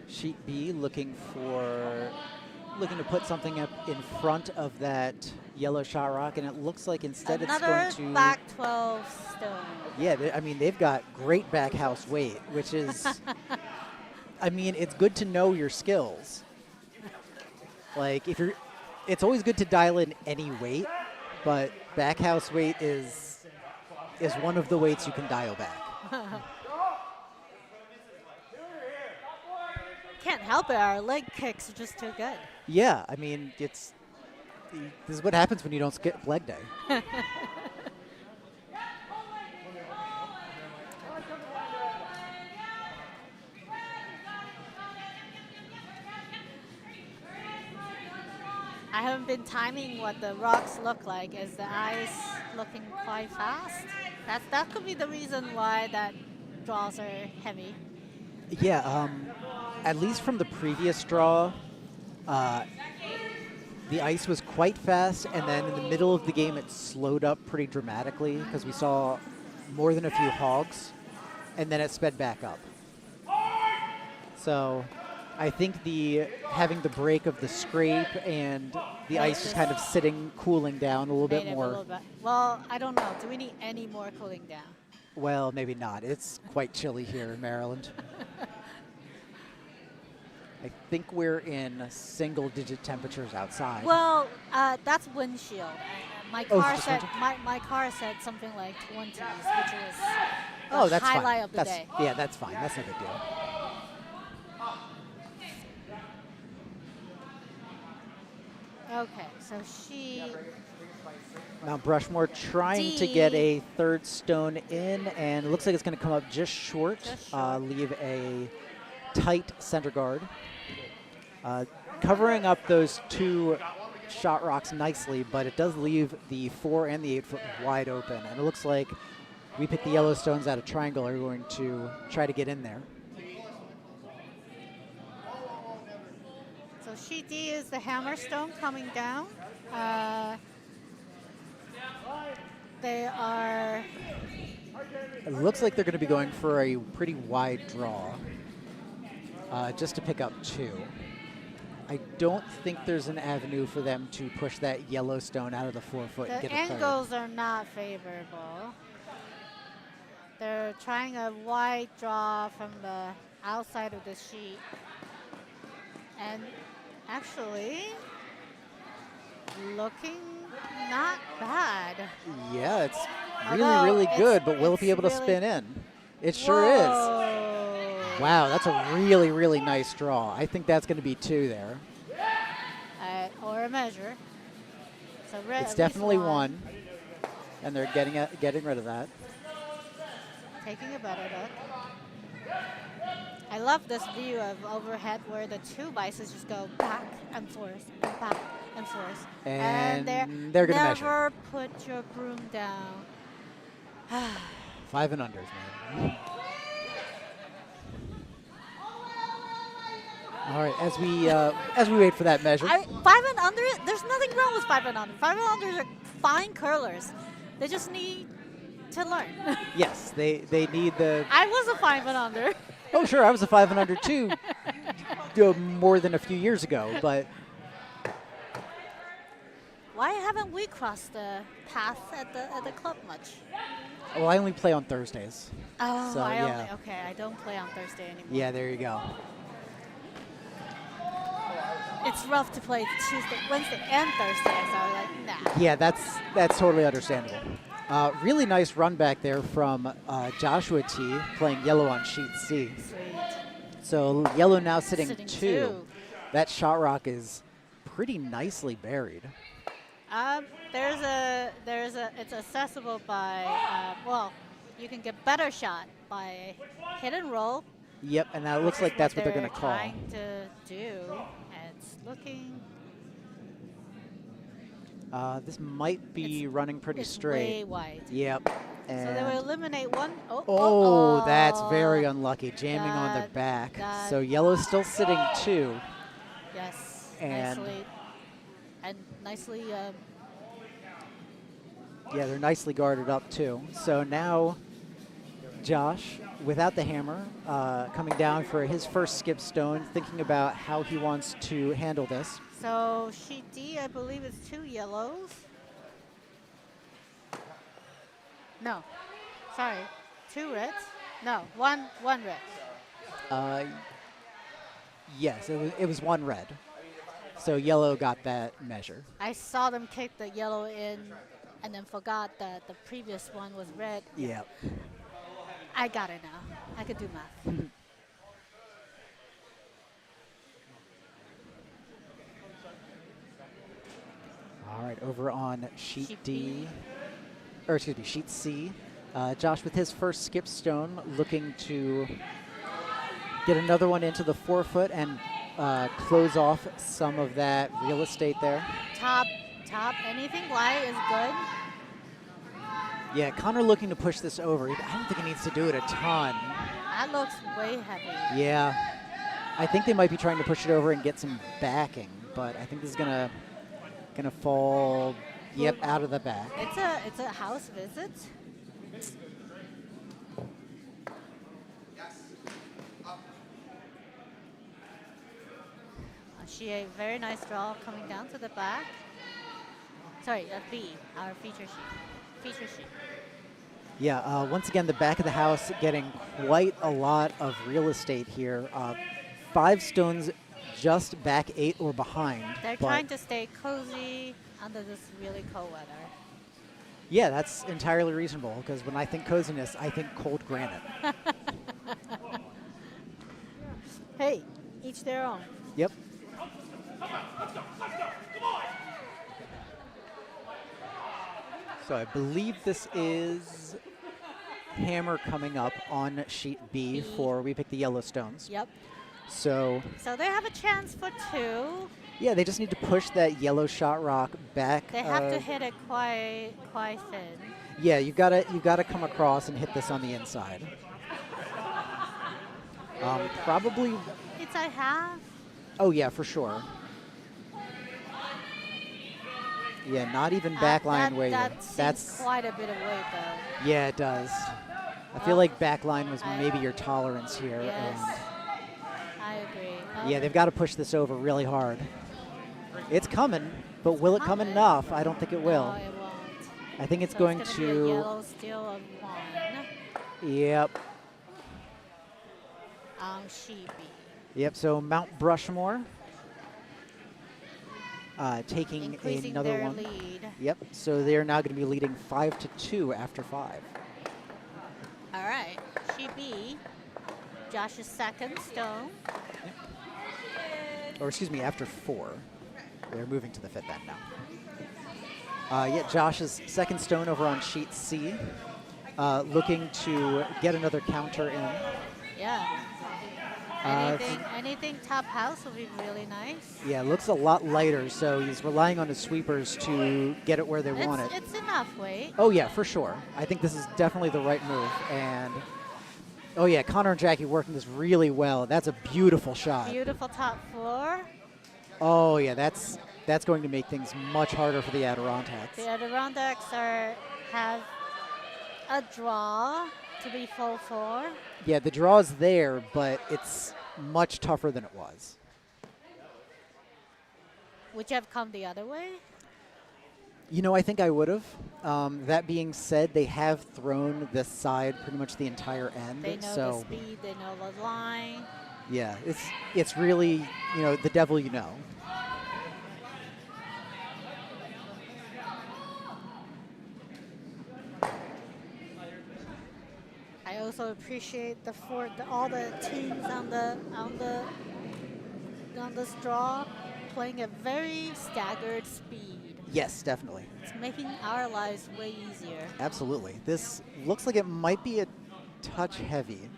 Sheet B looking to put something up in front of that yellow shot rock, and it looks like instead Another it's going to back 12 stone. Yeah, I mean they've got great back house weight, which is I mean it's good to know your skills. Like it's always good to dial in any weight, but back house weight is one of the weights you can dial back. Can't help it, our leg kicks are just too good. Yeah, I mean this is what happens when you don't skip leg day. I haven't been timing what the rocks look like. Is the ice looking quite fast? That could be the reason why that draws are heavy. Yeah, at least from the previous draw, the ice was quite fast, and then in the middle of the game it slowed up pretty dramatically because we saw more than a few hogs, and then it sped back up. So I think having the break of the scrape and the ice just kind of sitting, cooling down a little bit more. Well, I don't know. Do we need any more cooling down? Well, maybe not. It's quite chilly here in Maryland. I think we're in single-digit temperatures outside. Well, that's windshield. My Oh, car it's just said windshield? my car said something like 20s, which was the Oh, that's highlight fine. of the That's, day. yeah, that's fine. That's no big deal. Okay, so she Now Brushmore trying to get a third stone in, and it looks like it's going to come up just short. Leave a tight center guard. Covering up those 2 shot rocks nicely, but it does leave the 4 and the 8 foot wide open. And it looks like we pick the yellow stones out of triangle are going to try to get in there. So sheet D is the hammer stone coming down. They are... It looks like they're going to be going for a pretty wide draw, just to pick up 2. I don't think there's an avenue for them to push that yellow stone out of the 4 foot and The get a third. angles are not favorable. They're trying a wide draw from the outside of the sheet. And actually, looking not bad. Yeah, it's Although really good, it's- but will it be able to it's spin really- in? It sure is. Whoa. Wow, that's a really nice draw. I think that's going to be 2 there. Or a measure. So red, It's at least definitely 1, and they're getting rid of that. Taking a better look. I love this view of overhead where the 2 vices just go back and forth, and back and forth. And they're going to measure. never put your broom down. 5 and unders, man. All right, as we wait for that measure. 5 and under, there's nothing wrong with 5 and under. 5 and unders are fine curlers. They just need to learn. Yes, they need the. I was a 5 and under. Oh, sure, I was a 5 and under too, more than a few years ago, but. Why haven't we crossed the path at the club much? Well, I only play on Thursdays. Oh, So, yeah. okay, I don't play on Thursday anymore. Yeah, there you go. It's rough to play Tuesday, Wednesday, and Thursday, so I'm like, nah. Yeah, that's totally understandable. Really nice run back there from Joshua T, playing yellow on sheet C. Sweet. So yellow now sitting 2. 2. That shot rock is pretty nicely buried. It's accessible by, well, you can get better shot by hit and roll. Yep, and now it looks like that's what they're going to call. Trying to do. It's looking. This might be running pretty It's straight. way wide. Yep. So they And will eliminate 1. oh, that's very unlucky, jamming on their That- back. that- So yellow's still sitting 2. Yes. And- Nicely. Yeah, they're nicely guarded up too. So now Josh, without the hammer, coming down for his first skip stone, thinking about how he wants to handle this. So sheet D, I believe, is 2 yellows. No, sorry, 2 reds. No, one red. Yes, it was 1 red. So yellow got that measure. I saw them kick the yellow in, and then forgot that the previous one was red. Yep. I got it now. I could do math. All right, over on sheet Sheet D, B. or excuse me, sheet C. Josh with his first skip stone, looking to get another one into the 4 foot and close off some of that real estate there. Top, anything light is good. Yeah, Connor looking to push this over. I don't think he needs to do it a ton. That looks way heavy. Yeah, I think they might be trying to push it over and get some backing, but I think this is gonna fall. Yep, out of the back. It's a house visit. She a very nice draw coming down to the back. Sorry, a B, our feature sheet. Yeah, once again, the back of the house getting quite a lot of real estate here. 5 stones just back 8 or behind. They're but trying to stay cozy under this really cold weather. yeah, that's entirely reasonable, because when I think coziness, I think cold granite. Hey, each their own. Yep. So I believe this is hammer coming up on sheet B for we pick the yellow stones. Yep. So So they have a chance for 2. yeah, they just need to push that yellow shot rock back. They have to hit it quite thin. Yeah, you gotta come across and hit this on the inside. Probably. It's a half. Oh yeah, for sure. Yeah, not even backline weight. That's quite a bit of weight, though. Yeah, it does. I feel like backline was maybe your tolerance here. Yes, And I agree. yeah, they've got to push this over really hard. It's coming, but will it come enough? I don't think it will. No, it won't. I think it's So going it's to. gonna be a yellow steal of 1 Yep. on sheet B. Yep. So Mount Brushmore taking Increasing another their one. lead. Yep. So they're now going to be leading 5-2 after 5. All right, sheet B. Josh's second stone. Or excuse me, after 4. They're moving to the 5th end now. Yeah, Josh's second stone over on sheet C. Looking to get another counter in. Yeah. Anything top house will be really nice. Yeah, looks a lot lighter, so he's relying on his sweepers to get it where they want it. It's enough weight. Oh yeah, for sure. I think this is definitely the right move. And oh yeah, Connor and Jackie working this really well. That's a beautiful shot. Beautiful top 4. Oh yeah, that's going to make things much harder for the Adirondacks. The Adirondacks have a draw to be full 4. Yeah, the draw's there, but it's much tougher than it was. Would you have come the other way? You know, I think I would have. That being said, they have thrown this side pretty much the entire end. They know so the speed, they know the line. yeah, it's really, you know, the devil you know. I also appreciate all the teams on this draw playing at very staggered speed. Yes, definitely. It's making our lives way easier. Absolutely. This looks like it might be a touch heavy.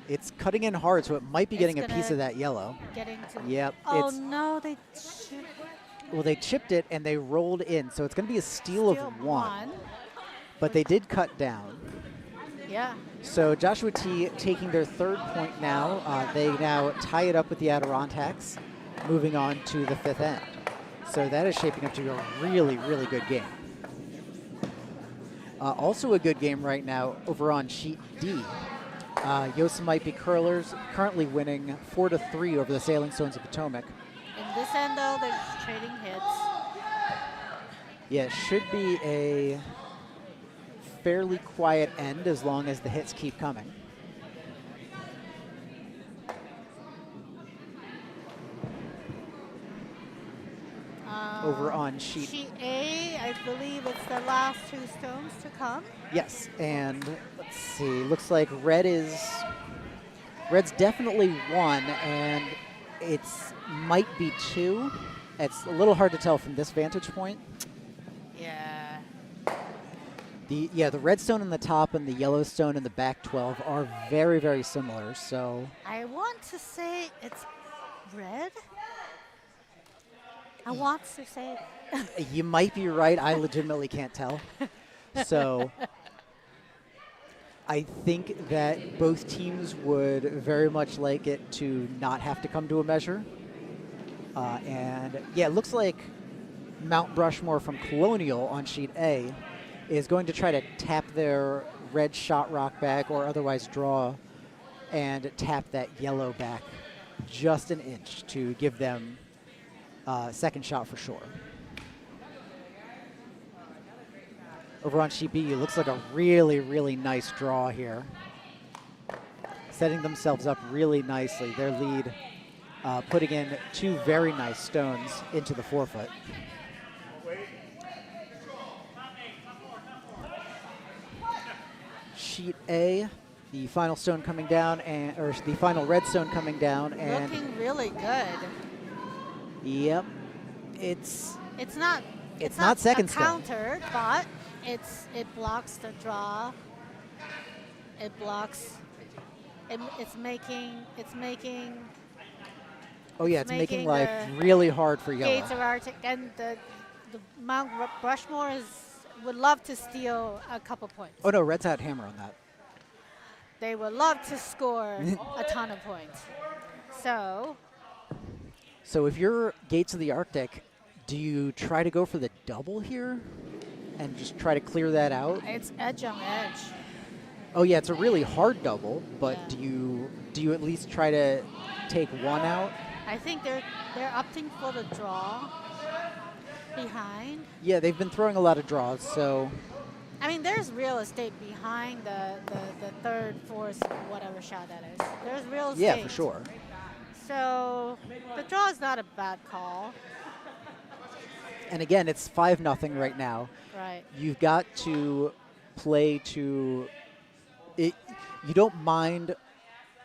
It's cutting in hard, so it might be getting a piece of that yellow. Yep. Oh no, they chipped. Well, they chipped it and they rolled in, so it's going to be a steal of 1. But they did cut down. Yeah. So Joshua T taking their 3rd point now. They now tie it up with the Adirondacks, moving on to the 5th end. So that is shaping up to be a really, really good game. Also a good game right now over on sheet D. Yose-MIGHT-Be Curlers currently winning 4-3 over the Sailing Stones of Potomac. In this end, though, they're trading hits. Yeah, it should be a fairly quiet end as long as the hits keep coming. Over on sheet A, I believe it's the last 2 stones to come. Yes, and let's see, looks like red's definitely 1, and it's might be 2. It's a little hard to tell from this vantage point. Yeah. The red stone in the top and the yellow stone in the back 12 are very, very similar, so. I want to say it's red. I want to say. You might be right. I legitimately can't tell. So I think that both teams would very much like it to not have to come to a measure. And yeah, it looks like Mount Brushmore from Colonial on sheet A is going to try to tap their red shot rock back or otherwise draw and tap that yellow back just an inch to give them second shot for sure. Over on sheet B, it looks like a really, really nice draw here. Setting themselves up really nicely. Their lead putting in 2 very nice stones into the 4-foot. Sheet A, the final stone coming down, or the final red stone coming down, and looking really good. yep, it's not It's not second a stone. counter, but it blocks the draw. It blocks. It's making. Oh yeah, it's making making life the really hard for yellow. Gates of Arctic, and the Mount Brushmore would love to steal a couple points. Oh no, red's had hammer on that. They would love to score a ton of points. So if you're Gates of the Arctic, do you try to go for the double here and just try to clear that out? it's edge on edge. Oh yeah, it's a really hard double, but Yeah. do you at least try to take one out? I think they're opting for the draw behind. Yeah, they've been throwing a lot of draws, so I mean, there's real estate behind the third, fourth, whatever shot that is. There's real estate. yeah, for sure. So the draw is not a bad call. And again, it's 5-0 right now. Right. You've got to play to it. You don't mind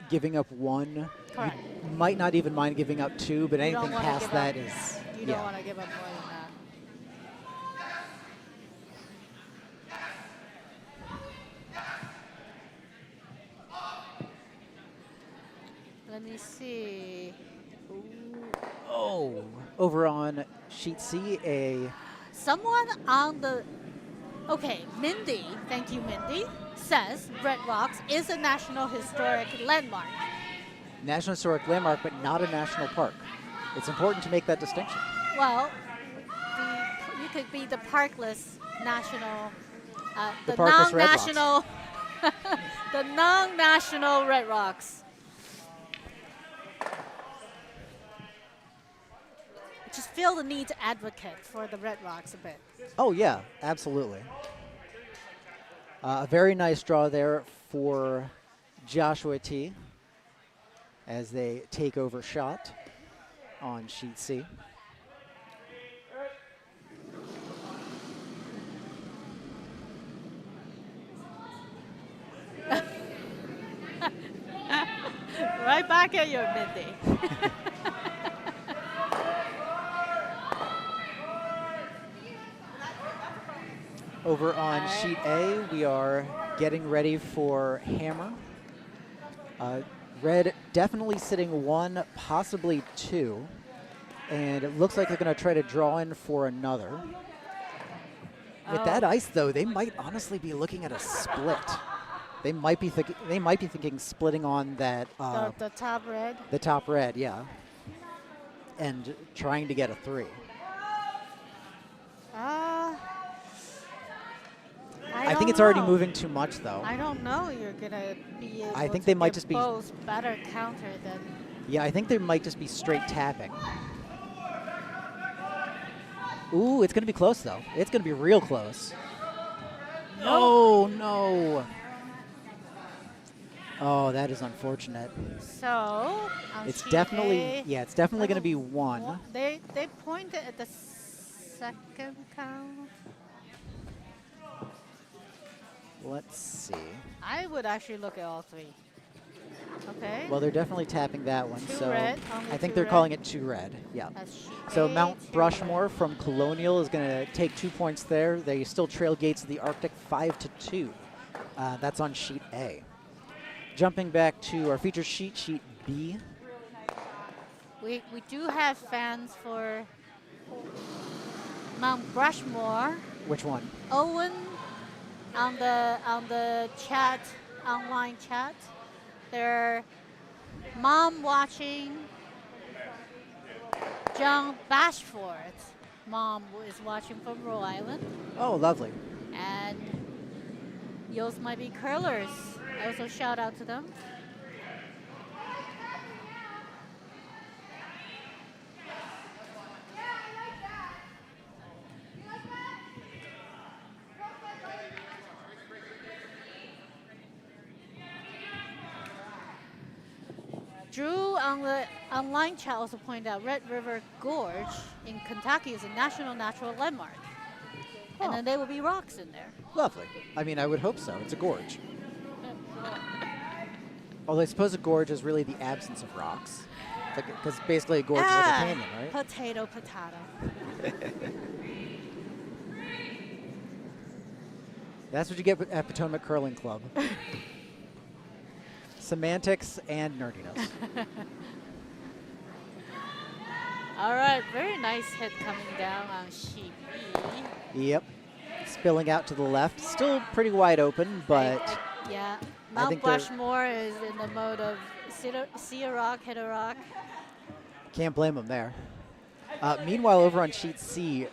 giving up one. Correct. You might not even mind giving up two, but You don't anything wanna past give that up- is You yeah. don't want to give up more than that. Let me see. Oh, over on sheet C, Someone on the. Okay, Mindy, thank you, Mindy, says Red Rocks is a National Historic Landmark. National Historic Landmark, but not a national park. It's important to make that distinction. Well, you could be the parkless national, the parkless Red Rocks. non-national, the non-national Red Rocks. I just feel the need to advocate for the Red Rocks a bit. Oh, yeah, absolutely. A very nice draw there for Joshua T. as they take over shot on sheet C. Right back at you, Mindy. Over on sheet A, we are getting ready for hammer. Red definitely sitting one, possibly two. And it looks like they're going to try to draw in for another. With that ice, though, they might honestly be looking at a split. They might be thinking splitting on that The top red. the top red, yeah, and trying to get a 3. I think it's already moving too much, though. I don't know. You're gonna be able I think to they might give just be- both better counter than. Yeah, I think they might just be straight tapping. Ooh, it's going to be close, though. It's going to be real close. Oh, no. Oh, that is unfortunate. So on It's sheet definitely, A, yeah, it's definitely going to be one. They pointed at the second count. Let's see. I would actually look at all three. Okay. Well, they're definitely tapping that one. Two So red, only I think two they're red. calling it 2 red. Yeah. That's sheet So A, Mount 2 Brushmore red. from Colonial is going to take 2 points there. They still trail Gates of the Arctic 5-2. That's on sheet A. Jumping back to our feature sheet, sheet B. We do have fans for Mount Brushmore. Which one? Owen on the chat, online chat. Their mom watching. John Bashford's mom is watching from Rhode Island. Oh, lovely. And Yose-MIGHT-Be curlers. I also shout out to them. Drew on the online chat also pointed out Red River Gorge in Kentucky is a national natural landmark. And Oh. then there will be rocks in there. Lovely. I mean, I would hope so. It's a gorge. Although I suppose a gorge is really the absence of rocks. Because basically a gorge is like a canyon, right? Potato, potato. That's what you get at Potomac Curling Club. Semantics and nerdiness. All right, very nice hit coming down on sheet B. Yep. Spilling out to the left. Still pretty wide open, but Yeah, I Mount think they're- Brushmore is in the mode of see a rock, hit a rock. can't blame them there. Meanwhile, over on sheet C,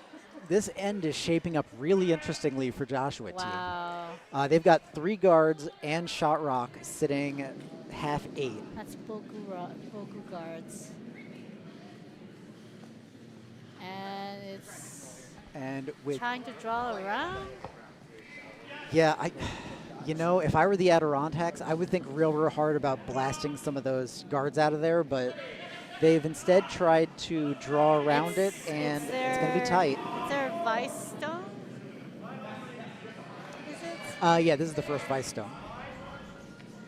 this end is shaping up really interestingly for Joshua team. Wow, They've got 3 guards and shot rock sitting half 8. that's Bogu guards. And it's And with trying to draw around. yeah, if I were the Adirondacks, I would think real hard about blasting some of those guards out of there, but they've instead tried to draw around it, and it's going to be tight. Is there a vice stone? Is it? Yeah, this is the first vice stone.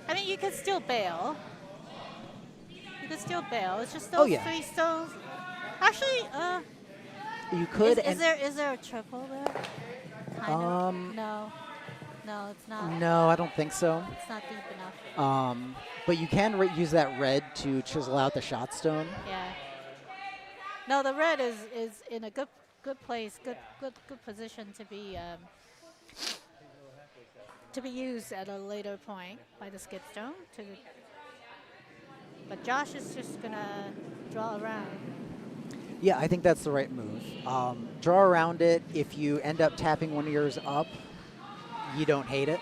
I mean, you could still bail. You could still bail. It's just Oh, those yeah. 3 stones. Actually, You could, is there a triple there? Kind of. No, it's not. no, I don't think so. It's not deep enough. But you can use that red to chisel out the shot stone. Yeah. No, the red is in a good place, good position to be used at a later point by the skid stone. But Josh is just gonna draw around. Yeah, I think that's the right move. Draw around it. If you end up tapping one of yours up, you don't hate it.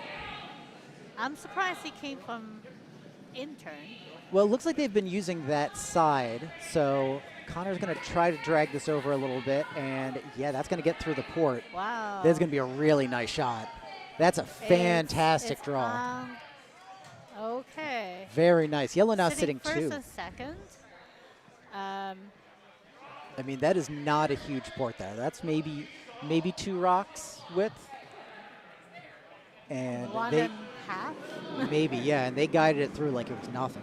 I'm surprised he came from intern. Well, it looks like they've been using that side, so Connor's going to try to drag this over a little bit, and yeah, that's going to get through the port. Wow. That's going to be a really nice shot. That's a fantastic It's draw. Okay. Very nice. Yellow now sitting first 2. and second. I mean, that is not a huge port there. That's maybe 2 rocks width. And One they and a half. maybe, yeah, and they guided it through like it was nothing.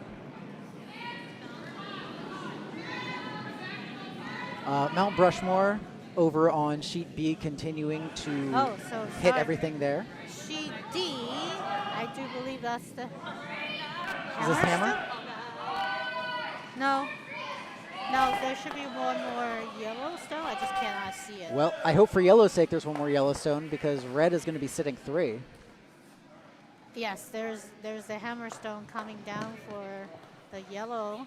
Mount Brushmore over on sheet B continuing to Oh, so hit sorry. everything there. Sheet D, I do believe that's the Is this hammer? No. No, there should be one more Yellowstone. I just cannot see it. Well, I hope for yellow's sake there's one more Yellowstone because red is going to be sitting 3. Yes, there's the hammerstone coming down for the yellow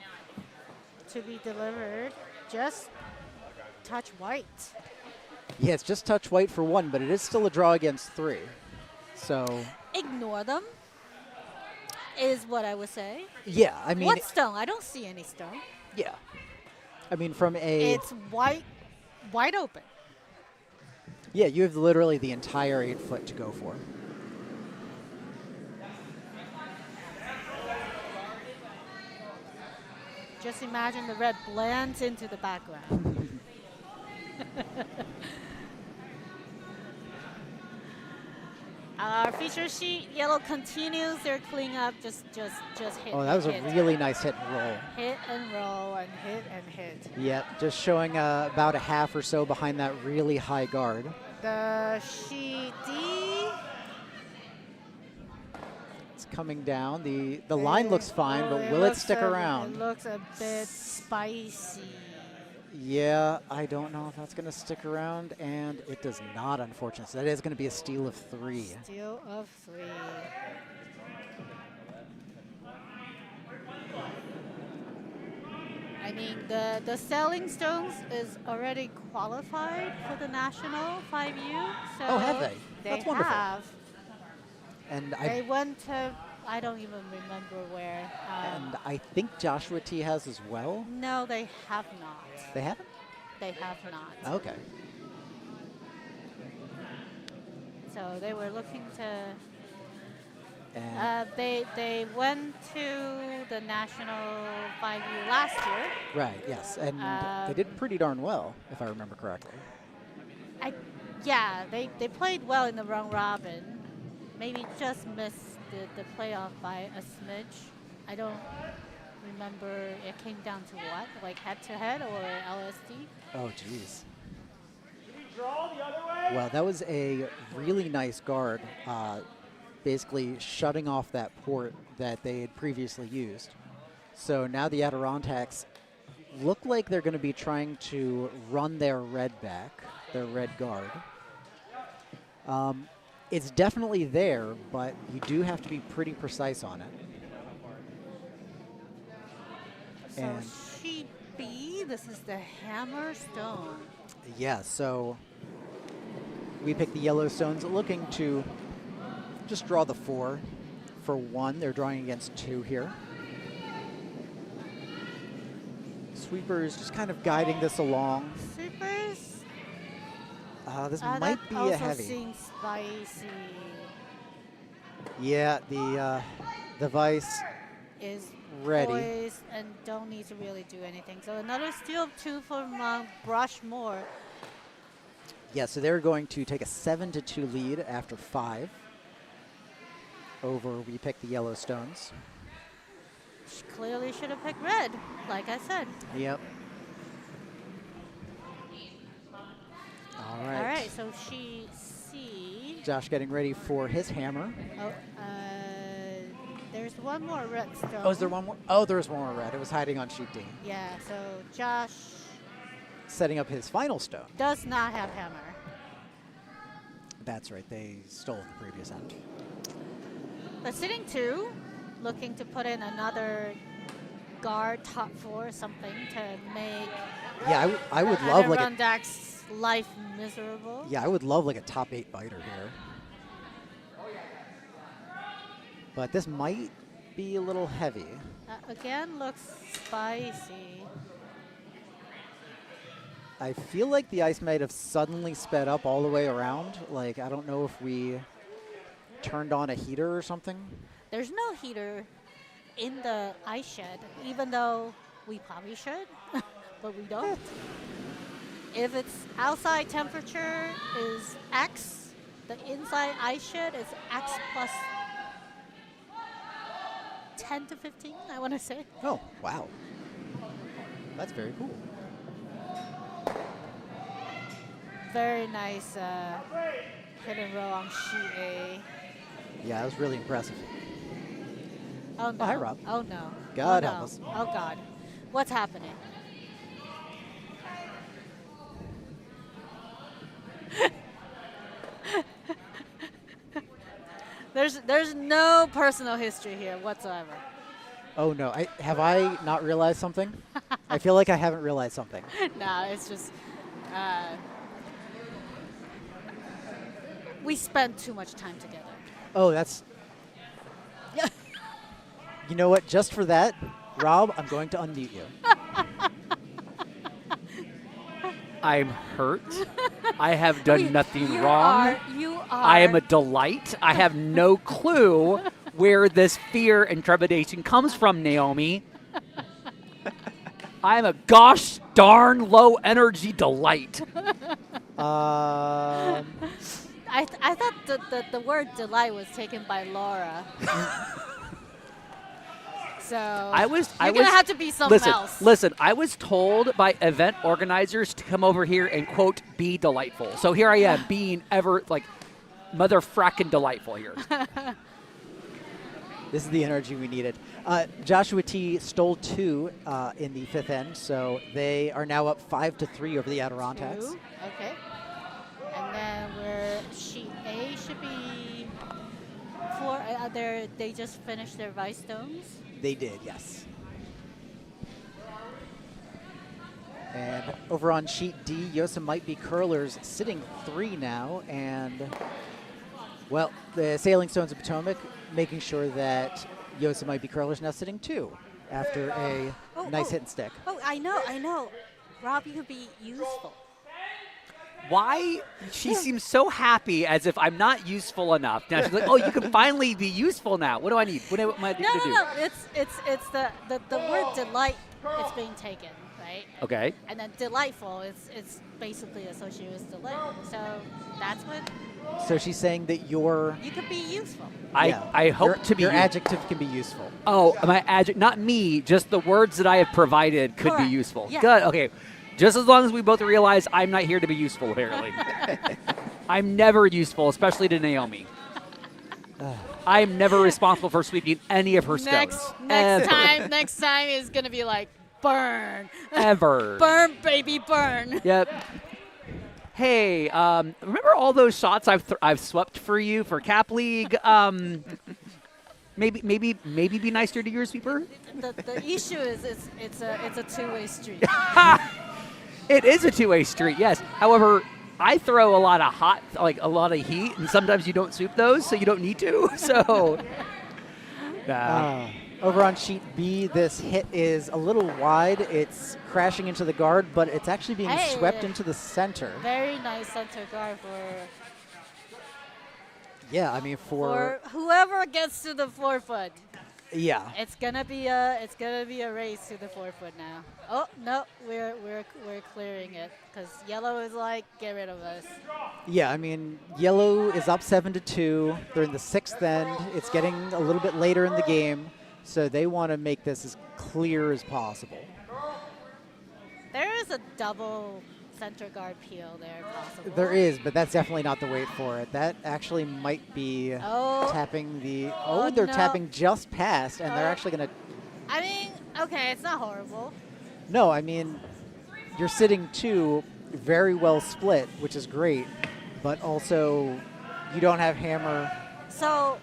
to be delivered. Just touch white. Yeah, it's just touch white for 1, but it is still a draw against 3. So, Ignore them is what I would say. yeah, I mean, What stone? I don't see any stone. yeah. I mean, from a... It's white, wide open. Yeah, you have literally the entire 8 foot to go for. Just imagine the red blends into the background. Our feature sheet, yellow continues their cleanup. Just hit. Oh, that was a hit. really nice hit and roll. Hit and roll and hit and hit. Yep, just showing about a half or so behind that really high guard. The sheet D. It's coming down. The line looks fine, but will it stick around? It looks a bit spicy. Yeah, I don't know if that's going to stick around, and it does not, unfortunately. So that is going to be a steal of 3. Steal of 3. I mean, the Selling Stones is already qualified for the national 5U. So Oh, have they? They That's wonderful. have. And They went to, I don't even remember where. I think Joshua T has as well. No, they have not. They haven't? They have not. Okay. So they were looking to. And They went to the national 5U last year. right, yes, and they did pretty darn well, if I remember correctly. Yeah, they played well in the round robin. Maybe just missed the playoff by a smidge. I don't remember. It came down to what, like head-to-head or LSD? Oh, jeez. Well, that was a really nice guard, basically shutting off that port that they had previously used. So now the Adirondacks look like they're going to be trying to run their red back, their red guard. It's definitely there, but you do have to be pretty precise on it. So And sheet B, this is the hammer stone. yeah, so we picked the Yellowstones looking to just draw the 4 for 1. They're drawing against 2 here. Sweepers just kind of guiding this along. Sweepers. This That might be also a heavy. seems spicy. Yeah, the Vice Is ready. poised and don't need to really do anything. So another steal of 2 from Brushmore. Yeah, so they're going to take a 7-2 lead after 5 over we picked the Yellowstones. Clearly should have picked red, like I said. Yep. All right. All right, so she C. Josh getting ready for his hammer. Oh, there's one more red stone. Oh, is there one more? Oh, there's one more red. It was hiding on sheet D. Yeah, so Josh Setting up his final stone. does not have hammer. That's right. They stole the previous end. But sitting 2, looking to put in another guard top 4 something to make Yeah, I would love like a, Adirondacks' life miserable. yeah, I would love like a top 8 biter here. But this might be a little heavy. Again, looks spicy. I feel like the ice might have suddenly sped up all the way around. Like, I don't know if we turned on a heater or something. There's no heater in the ice shed, even though we probably should, but we don't. If its outside temperature is X, the inside ice shed is X plus 10 to 15, I want to say. Oh, wow. That's very cool. Very nice hit and roll on sheet A. Yeah, that was really impressive. Oh no. hi, Rob. Oh no. God oh, help no. us. Oh God. What's happening? There's no personal history here whatsoever. Oh, no. Have I not realized something? I feel like I haven't realized something. No, it's just we spend too much time together. Oh, that's... You know what? Just for that, Rob, I'm going to unmute you. I'm hurt. I have done nothing You wrong. You are. I am a delight. I have no clue where this fear and trepidation comes from, Naomi. I am a gosh darn low energy delight. I thought the word delight was taken by Laura. So you're gonna have to be something else. Listen, I was told by event organizers to come over here and quote be delightful. So here I am being ever like mother frackin' delightful here. This is the energy we needed. Joshua T stole 2 in the 5th end, so they are now up 5-3 over the Adirondacks. 2. Okay. And then where sheet A should be 4. They just finished their vice stones. They did, yes. And over on sheet D, Yose-MIGHT-Be curlers sitting 3 now, and well, the Sailing Stones of Potomac making sure that Yose-MIGHT-Be curlers now sitting 2 after a nice hit and stick. Oh, I know. Rob, you could be useful. Why she seems so happy as if I'm not useful enough. Now she's like, oh, you can finally be useful now. What do I need? What am I to do? No. It's the word delight is being taken, right? Okay. And then delightful it's basically associated with delight. So that's what So she's saying that your you could be useful. I hope to be your adjective can be useful. Oh, my adjective, not me, just the words that I have provided could be Correct. useful. Yeah. Good. Okay. Just as long as we both realize I'm not here to be useful, apparently. I'm never useful, especially to Naomi. I'm never responsible for sweeping any of her stones. Next time is gonna be like burn. Ever. Burn, baby, burn. Yep. Hey, remember all those shots I've swept for you for Cap League? Maybe be nicer to your sweeper. The issue is it's a two-way street. It is a two-way street, yes. However, I throw a lot of heat, and sometimes you don't sweep those, so you don't need to. So, over on sheet B, this hit is a little wide. It's crashing into the guard, but it's actually being swept into the center. Very nice center guard for for whoever gets to the 4-foot. Yeah. It's gonna be a race to the 4-foot now. Oh no, we're clearing it because yellow is like, get rid of us. Yeah, I mean, yellow is up 7-2. They're in the 6th end. It's getting a little bit later in the game, so they want to make this as clear as possible. There is a double center guard peel there possible. There is, but that's definitely not the weight for it. That actually might be tapping the. Oh, they're tapping just past, and they're actually going to. I mean, okay, it's not horrible. No, I mean, you're sitting 2 very well split, which is great, but also you don't have hammer. So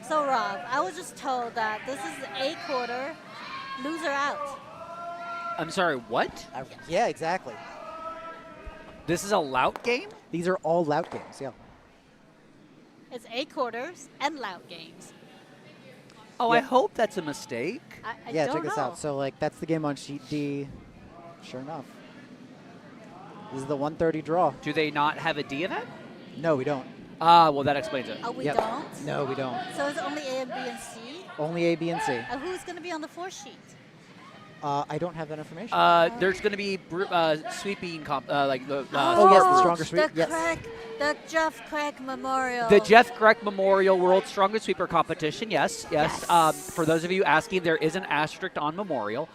Rob, I was just told that this is a quarter, loser out. I'm sorry, what? Yeah, exactly. This is a lout game? These are all lout games, yeah. It's 8 quarters and lout games. Oh, I hope that's a mistake. I Yeah, don't check this know. out. So, that's the game on sheet D. Sure enough. This is the 130 draw. Do they not have a D event? No, we don't. Well, that explains it. Oh, we Yep. don't? No, we don't. So it's only A and B and C? Only A, B, and C. Who's going to be on the 4 sheet? I don't have that information. There's going to be sweeping comp, like the yes, the stronger sweep. The Jeff Craig Memorial. The Jeff Craig Memorial World's Strongest Sweeper Competition. Yes. For those of you asking, there is an asterisk on Memorial.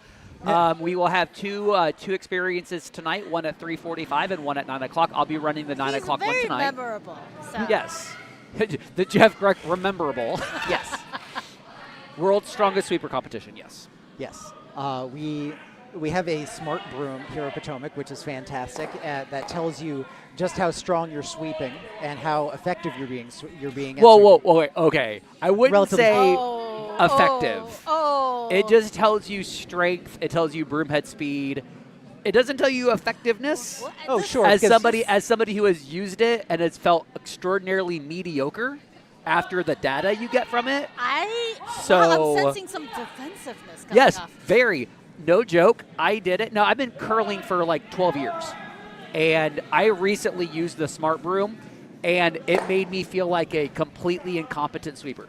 We will have two experiences tonight, one at 3:45 and one at 9 o'clock. I'll be running the 9 o'clock one tonight. Very memorable. So. Yes. The Jeff Craig Rememberable. Yes. World's Strongest Sweeper Competition. Yes. Yes. We have a smart broom here at Potomac, which is fantastic. That tells you just how strong you're sweeping and how effective you're being. Whoa, wait, okay. I wouldn't Relatively say effective. Oh. It just tells you strength. It tells you broomhead speed. It doesn't tell you effectiveness. Oh, sure. As somebody who has used it and has felt extraordinarily mediocre after the data you get from it. I'm sensing some defensiveness coming Yes, off. very. No joke. I did it. No, I've been curling for like 12 years. And I recently used the smart broom, and it made me feel like a completely incompetent sweeper.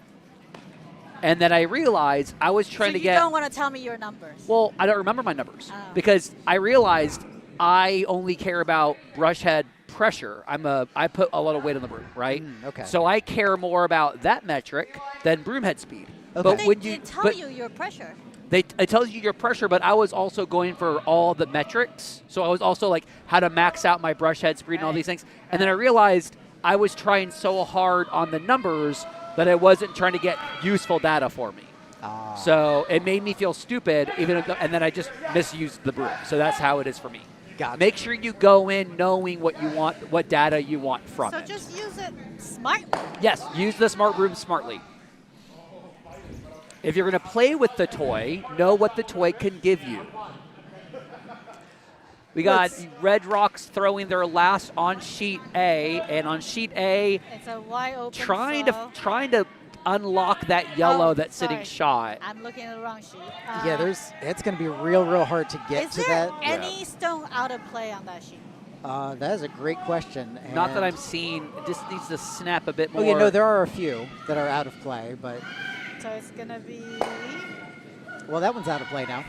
And then I realized I was trying to get. You don't want to tell me your numbers. Well, I don't remember my numbers because I realized I only care about brush head pressure. I put a lot of weight on the broom, right? Okay. So I care more about that metric than broom head speed. Okay. But when they tell you your pressure. it tells you your pressure, but I was also going for all the metrics. So I was also like how to max out my brush head speed and all these things. And then I realized I was trying so hard on the numbers that I wasn't trying to get useful data for me. So it made me feel stupid, and then I just misused the broom. So that's how it is for me. Gotcha. Make sure you go in knowing what you want, what data you want from it. So just use it smartly. Yes, use the smart broom smartly. If you're going to play with the toy, know what the toy can give you. We got Red Rocks throwing their last on sheet A, and on sheet A, It's a wide open trying flow. to unlock that yellow that's sitting shot. I'm looking at the wrong sheet. Yeah, it's going to be real hard to get Is to there that. any stone out of play on that sheet? That is a great question. Not that and- I'm seeing. It just needs to snap a bit more. Okay, no, there are a few that are out of play, but So it's going to be... well, that one's out of play now.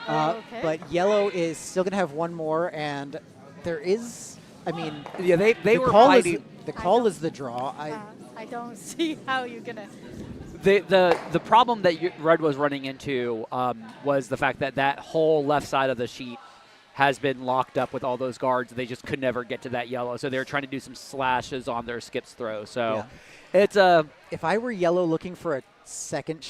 Okay. But yellow is still going to have one more, and there is, I mean, Yeah, they the were call fighting. the call is the draw. I don't see how you're going to... The problem that Red was running into was the fact that whole left side of the sheet has been locked up with all those guards. They just could never get to that yellow. So they're trying to do some slashes on their skips throw. So it's a. If I were yellow looking for a second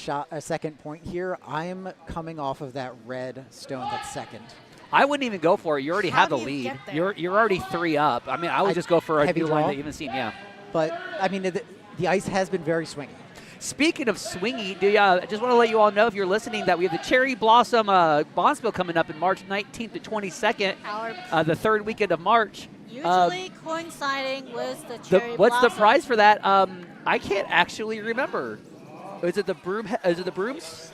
point here, I'm coming off of that red stone that's second. I wouldn't even go for it. You already How have the do you lead. get there? You're already 3 up. I mean, I would just go for a heavy new line draw? that you haven't seen. Yeah. But, I mean, the ice has been very swingy. Speaking of swingy, I just want to let you all know, if you're listening, that we have the Cherry Blossom Bonspiel coming up in March 19th to 22nd, the third weekend of March. Usually coinciding with the cherry What's the blossom. prize for that? I can't actually remember. Is it the broom? Is it the brooms?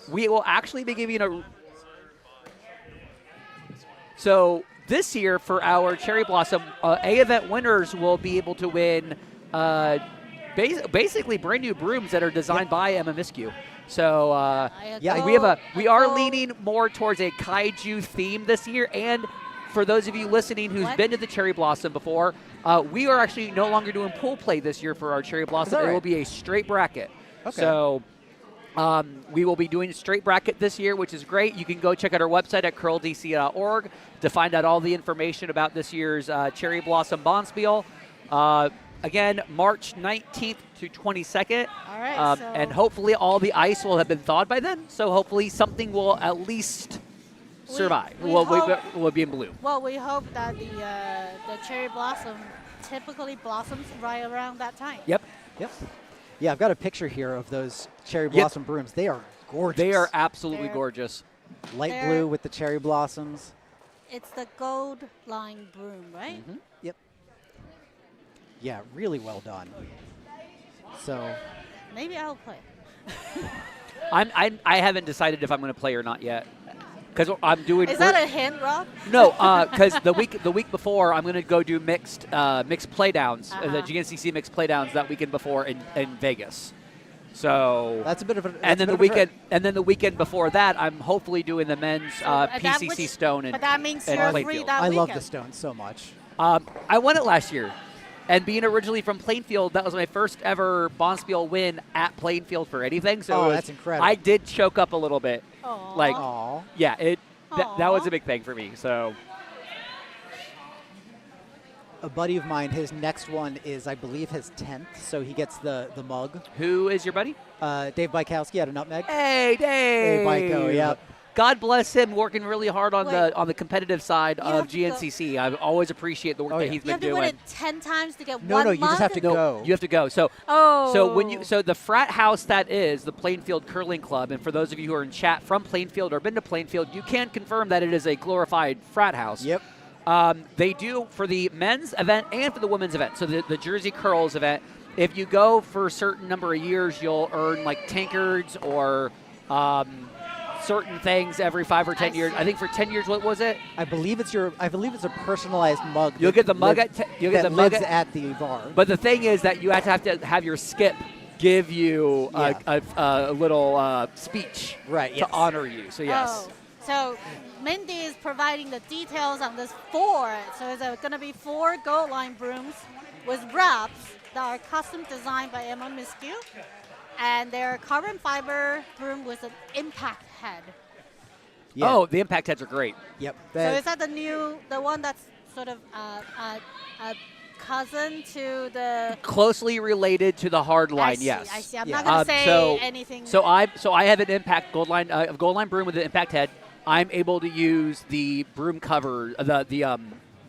We will actually be giving a. So this year for our Cherry Blossom A event winners will be able to win basically brand new brooms that are designed by Emma Miskew. So we are leaning more towards a kaiju theme this year. And for those of you listening who's been to the Cherry Blossom before, we are actually no longer doing pool play this year for our Cherry Blossom. It will be a straight bracket. Okay. So we will be doing a straight bracket this year, which is great. You can go check out our website at curldc.org to find out all the information about this year's Cherry Blossom Bonspiel. Again, March 19th to 22nd. All right. And hopefully all the ice will have been thawed by then. So hopefully something will at least survive. We'll be in blue. Well, we hope that the cherry blossom typically blossoms right around that time. Yep. Yeah, I've got a picture here of those cherry blossom brooms. They are gorgeous. They are absolutely gorgeous. Light blue with the cherry blossoms. It's the gold line broom, right? Mm-hmm. Yep. Yeah, really well done. So maybe I'll play. I haven't decided if I'm going to play or not yet. Because I'm doing. Is that a hint, Rob? No, because the week before I'm going to go do mixed playdowns, the GNCC mixed playdowns that weekend before in Vegas. So that's a bit of a. And then the weekend before that, I'm hopefully doing the men's PCC Stone and. But that means and you're Plainfield. free that I weekend. love the Stone so much. I won it last year. And being originally from Plainfield, that was my first ever Bonspiel win at Plainfield for anything. So that's incredible. I did choke up a little bit. Aww. Like, Aww. yeah, that was a big thing for me. So a buddy of mine, his next one is, I believe, his 10th, so he gets the mug. Who is your buddy? Dave Bykowski out of Nutmeg. Hey, Dave. Hey, Byko, yep. God bless him, working really hard on the competitive side of GNCC. I always appreciate the work that he's been doing. You have to win it 10 times to get one No, mug? you just have to go. You have to go. So the frat house that is the Plainfield Curling Club, and for those of you who are in chat from Plainfield or been to Plainfield, you can confirm that it is a glorified frat house. Yep. They do for the men's event and for the women's event. So the Jersey Curls event, if you go for a certain number of years, you'll earn like tankards or certain things every 5 or 10 years. I think for 10 years, what was it? I believe it's a personalized mug. You'll get the mug at the bar. But the thing is that you have to have your skip give you a little speech to honor you. So yes. Oh. So Mindy is providing the details on this 4. So it's going to be 4 gold line brooms with wraps that are custom designed by Emma Miskew. And they're carbon fiber broom with an impact head. Yeah. Oh, the impact heads are great. Yep. So is that the one that's sort of a cousin to the... Closely related to the hard line, yes. I see. I'm not going to say anything. So I have an impact gold line broom with an impact head. I'm able to use the broom cover, the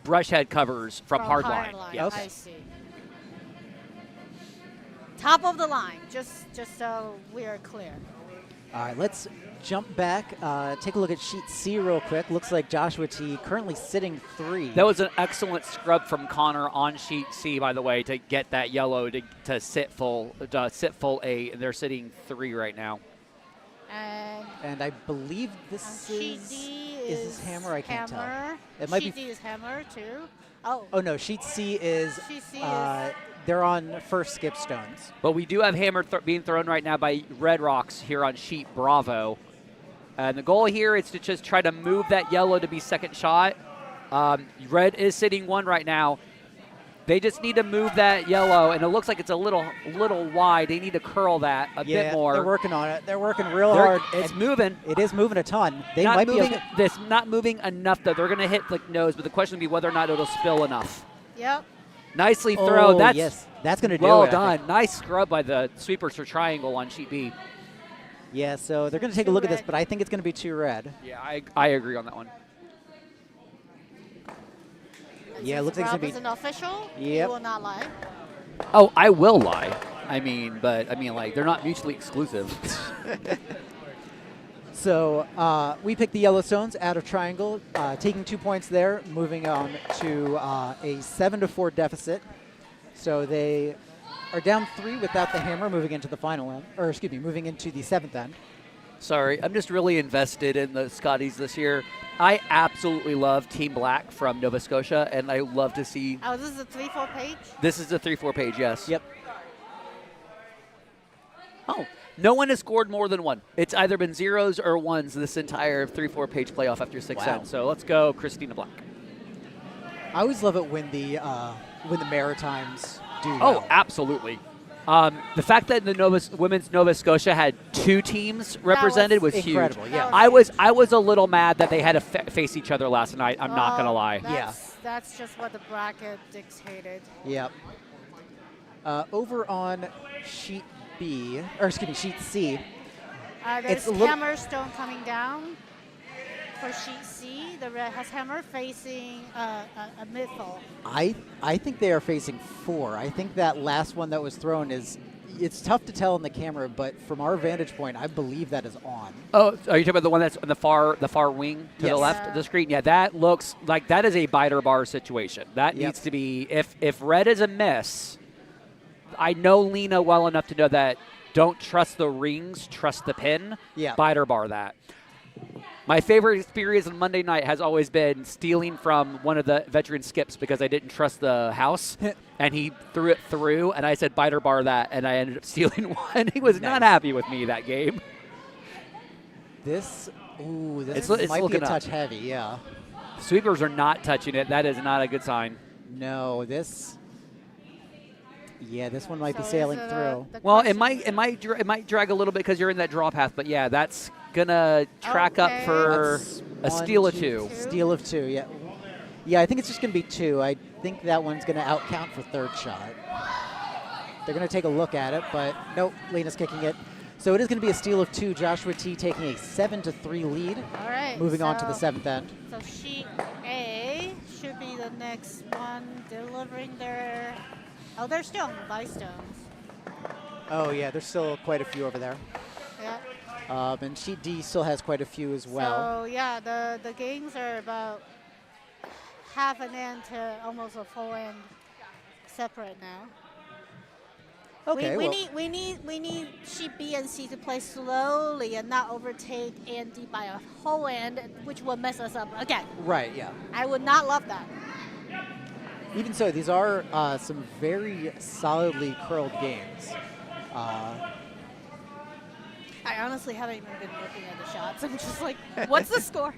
brush head covers from Hardline. Yes. I see. Top of the line, just so we are clear. All right, let's jump back, take a look at sheet C real quick. Looks like Joshua T currently sitting 3. That was an excellent scrub from Connor on sheet C, by the way, to get that yellow to sit full A, and they're sitting 3 right now. And I believe this is this hammer. I can't tell. It might sheet D is hammer too. Oh. Oh no, sheet C is. They're on first skip stones. But we do have hammer being thrown right now by Red Rocks here on sheet Bravo. And the goal here is to just try to move that yellow to be second shot. Red is sitting 1 right now. They just need to move that yellow, and it looks like it's a little wide. They need to curl that a Yeah, bit more. they're working on it. They're working real hard. It's and moving. It is moving a ton. They Not might moving. be. This not moving enough though. They're gonna hit like nose, but the question will be whether or not it'll spill enough. Yep. Nicely thrown. Oh, That's yes. That's going to do it. well I think. done. Nice scrub by the sweepers for triangle on sheet B. Yeah, so they're going to take a Too look at this, red. but I think it's going to be too red. Yeah, I agree on that one. Yeah, it looks like it's Rob going to be. isn't official. Yep. He will not lie. Oh, I will lie. Like they're not mutually exclusive. So we picked the Yellowstones out of triangle, taking 2 points there, moving on to a 7-4 deficit. So they are down 3 without the hammer, moving into the final end, or excuse me, moving into the 7th end. Sorry, I'm just really invested in the Scotties this year. I absolutely love Team Black from Nova Scotia, and I love to see. Oh, this is a 3-4 page? This is a 3-4 page, yes. Yep. Oh, no one has scored more than one. It's either been zeros or ones this entire 3-4 page playoff after 6 Wow. sets. So let's go, Christina Black. I always love it when the Maritimes do. Oh, well. absolutely. The fact that the women's Nova Scotia had 2 teams represented was incredible. huge. Yeah. I was a little mad that they had to face each other last night. I'm not gonna lie. That's just what the bracket dictated. Yep. Over on sheet B, or excuse me, sheet C. There's It's a little- hammer stone coming down for sheet C. The red has hammer facing a midfold. I think they are facing 4. I think that last one that was thrown it's tough to tell in the camera, but from our vantage point, I believe that is on. Oh, are you talking about the one that's on the far wing to the Yes. left of the screen? Yeah, that looks like that is a biter bar situation. That Yep. needs to be if red is a miss. I know Lena well enough to know that don't trust the rings, trust the pin. Yeah. Biter bar that. My favorite experience on Monday night has always been stealing from one of the veteran skips because I didn't trust the house, and he threw it through, and I said biter bar that, and I ended up stealing one. He was not Nice. happy with me that game. This It's might be a looking up. touch heavy, yeah. Sweepers are not touching it. That is not a good sign. No, this one might be So sailing is it, through. the Well, it question- might drag a little bit because you're in that draw path, but yeah, that's gonna track up Okay. for That's a 1, steal of 2, 2. Steal of 2, yeah. Yeah, I think it's just going to be 2. I think that one's going to outcount for third shot. They're going to take a look at it, but nope, Lena's kicking it. So it is going to be a steal of 2. Joshua T taking a 7-3 lead. All right. Moving on to the so- 7th end. So sheet A should be the next one delivering their. Oh, they're still on the stones. Oh, yeah, there's still quite a few over there. Yeah. And sheet D still has quite a few as well. So yeah, the games are about half an end to almost a full end separate now. Okay, we well, need sheet B and C to play slowly and not overtake A and D by a whole end, which will mess us up again. right, yeah. I would not love that. Even so, these are some very solidly curled games. I honestly haven't even been looking at the shots. I'm just like, what's the score?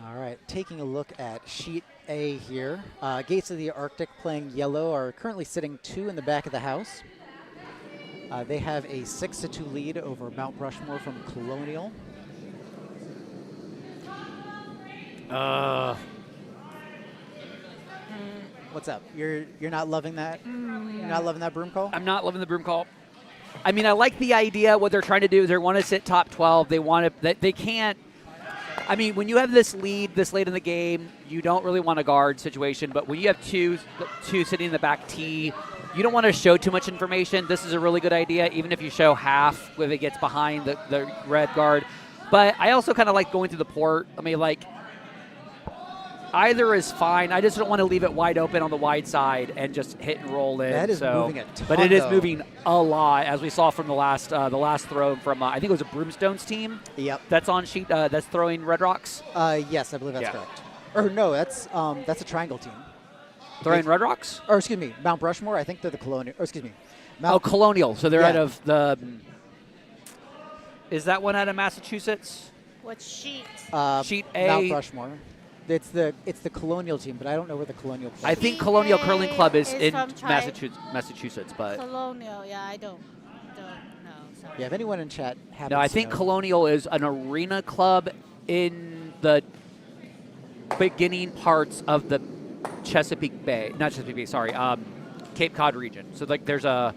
All right, taking a look at sheet A here. Gates of the Arctic playing yellow are currently sitting 2 in the back of the house. They have a 6-2 lead over Mount Brushmore from Colonial. What's up? You're not loving that? You're not loving that broom call? I'm not loving the broom call. I mean, I like the idea. What they're trying to do is they want to sit top 12. They want to. They can't. I mean, when you have this lead this late in the game, you don't really want a guard situation. But when you have two sitting in the back tee, you don't want to show too much information. This is a really good idea, even if you show half when it gets behind the red guard. But I also kind of like going through the port. I mean, like, either is fine. I just don't want to leave it wide open on the wide side and just hit and roll in. That is moving a ton, but it is though. moving a lot, as we saw from the last throw from I think it was a Broomstones team. Yep. That's on sheet. That's throwing Red Rocks. Yes, I believe that's Yeah. correct. Or no, that's a triangle team. Throwing Red Rocks? Or excuse me, Mount Brushmore. I think they're the Colonial. Or excuse me. Oh, Colonial. So they're Yeah. out of the. Is that one out of Massachusetts? What sheet? Sheet Mount A. Brushmore. It's the Colonial team, but I don't know where the Colonial club I is. think Colonial A Curling Club is is in from Massachusetts, but Colonial. Yeah, I don't know. Sorry. Yeah, if anyone in chat happens no, I to think know. Colonial is an arena club in the beginning parts of the Chesapeake Bay, not Chesapeake Bay, sorry, Cape Cod region. So like there's an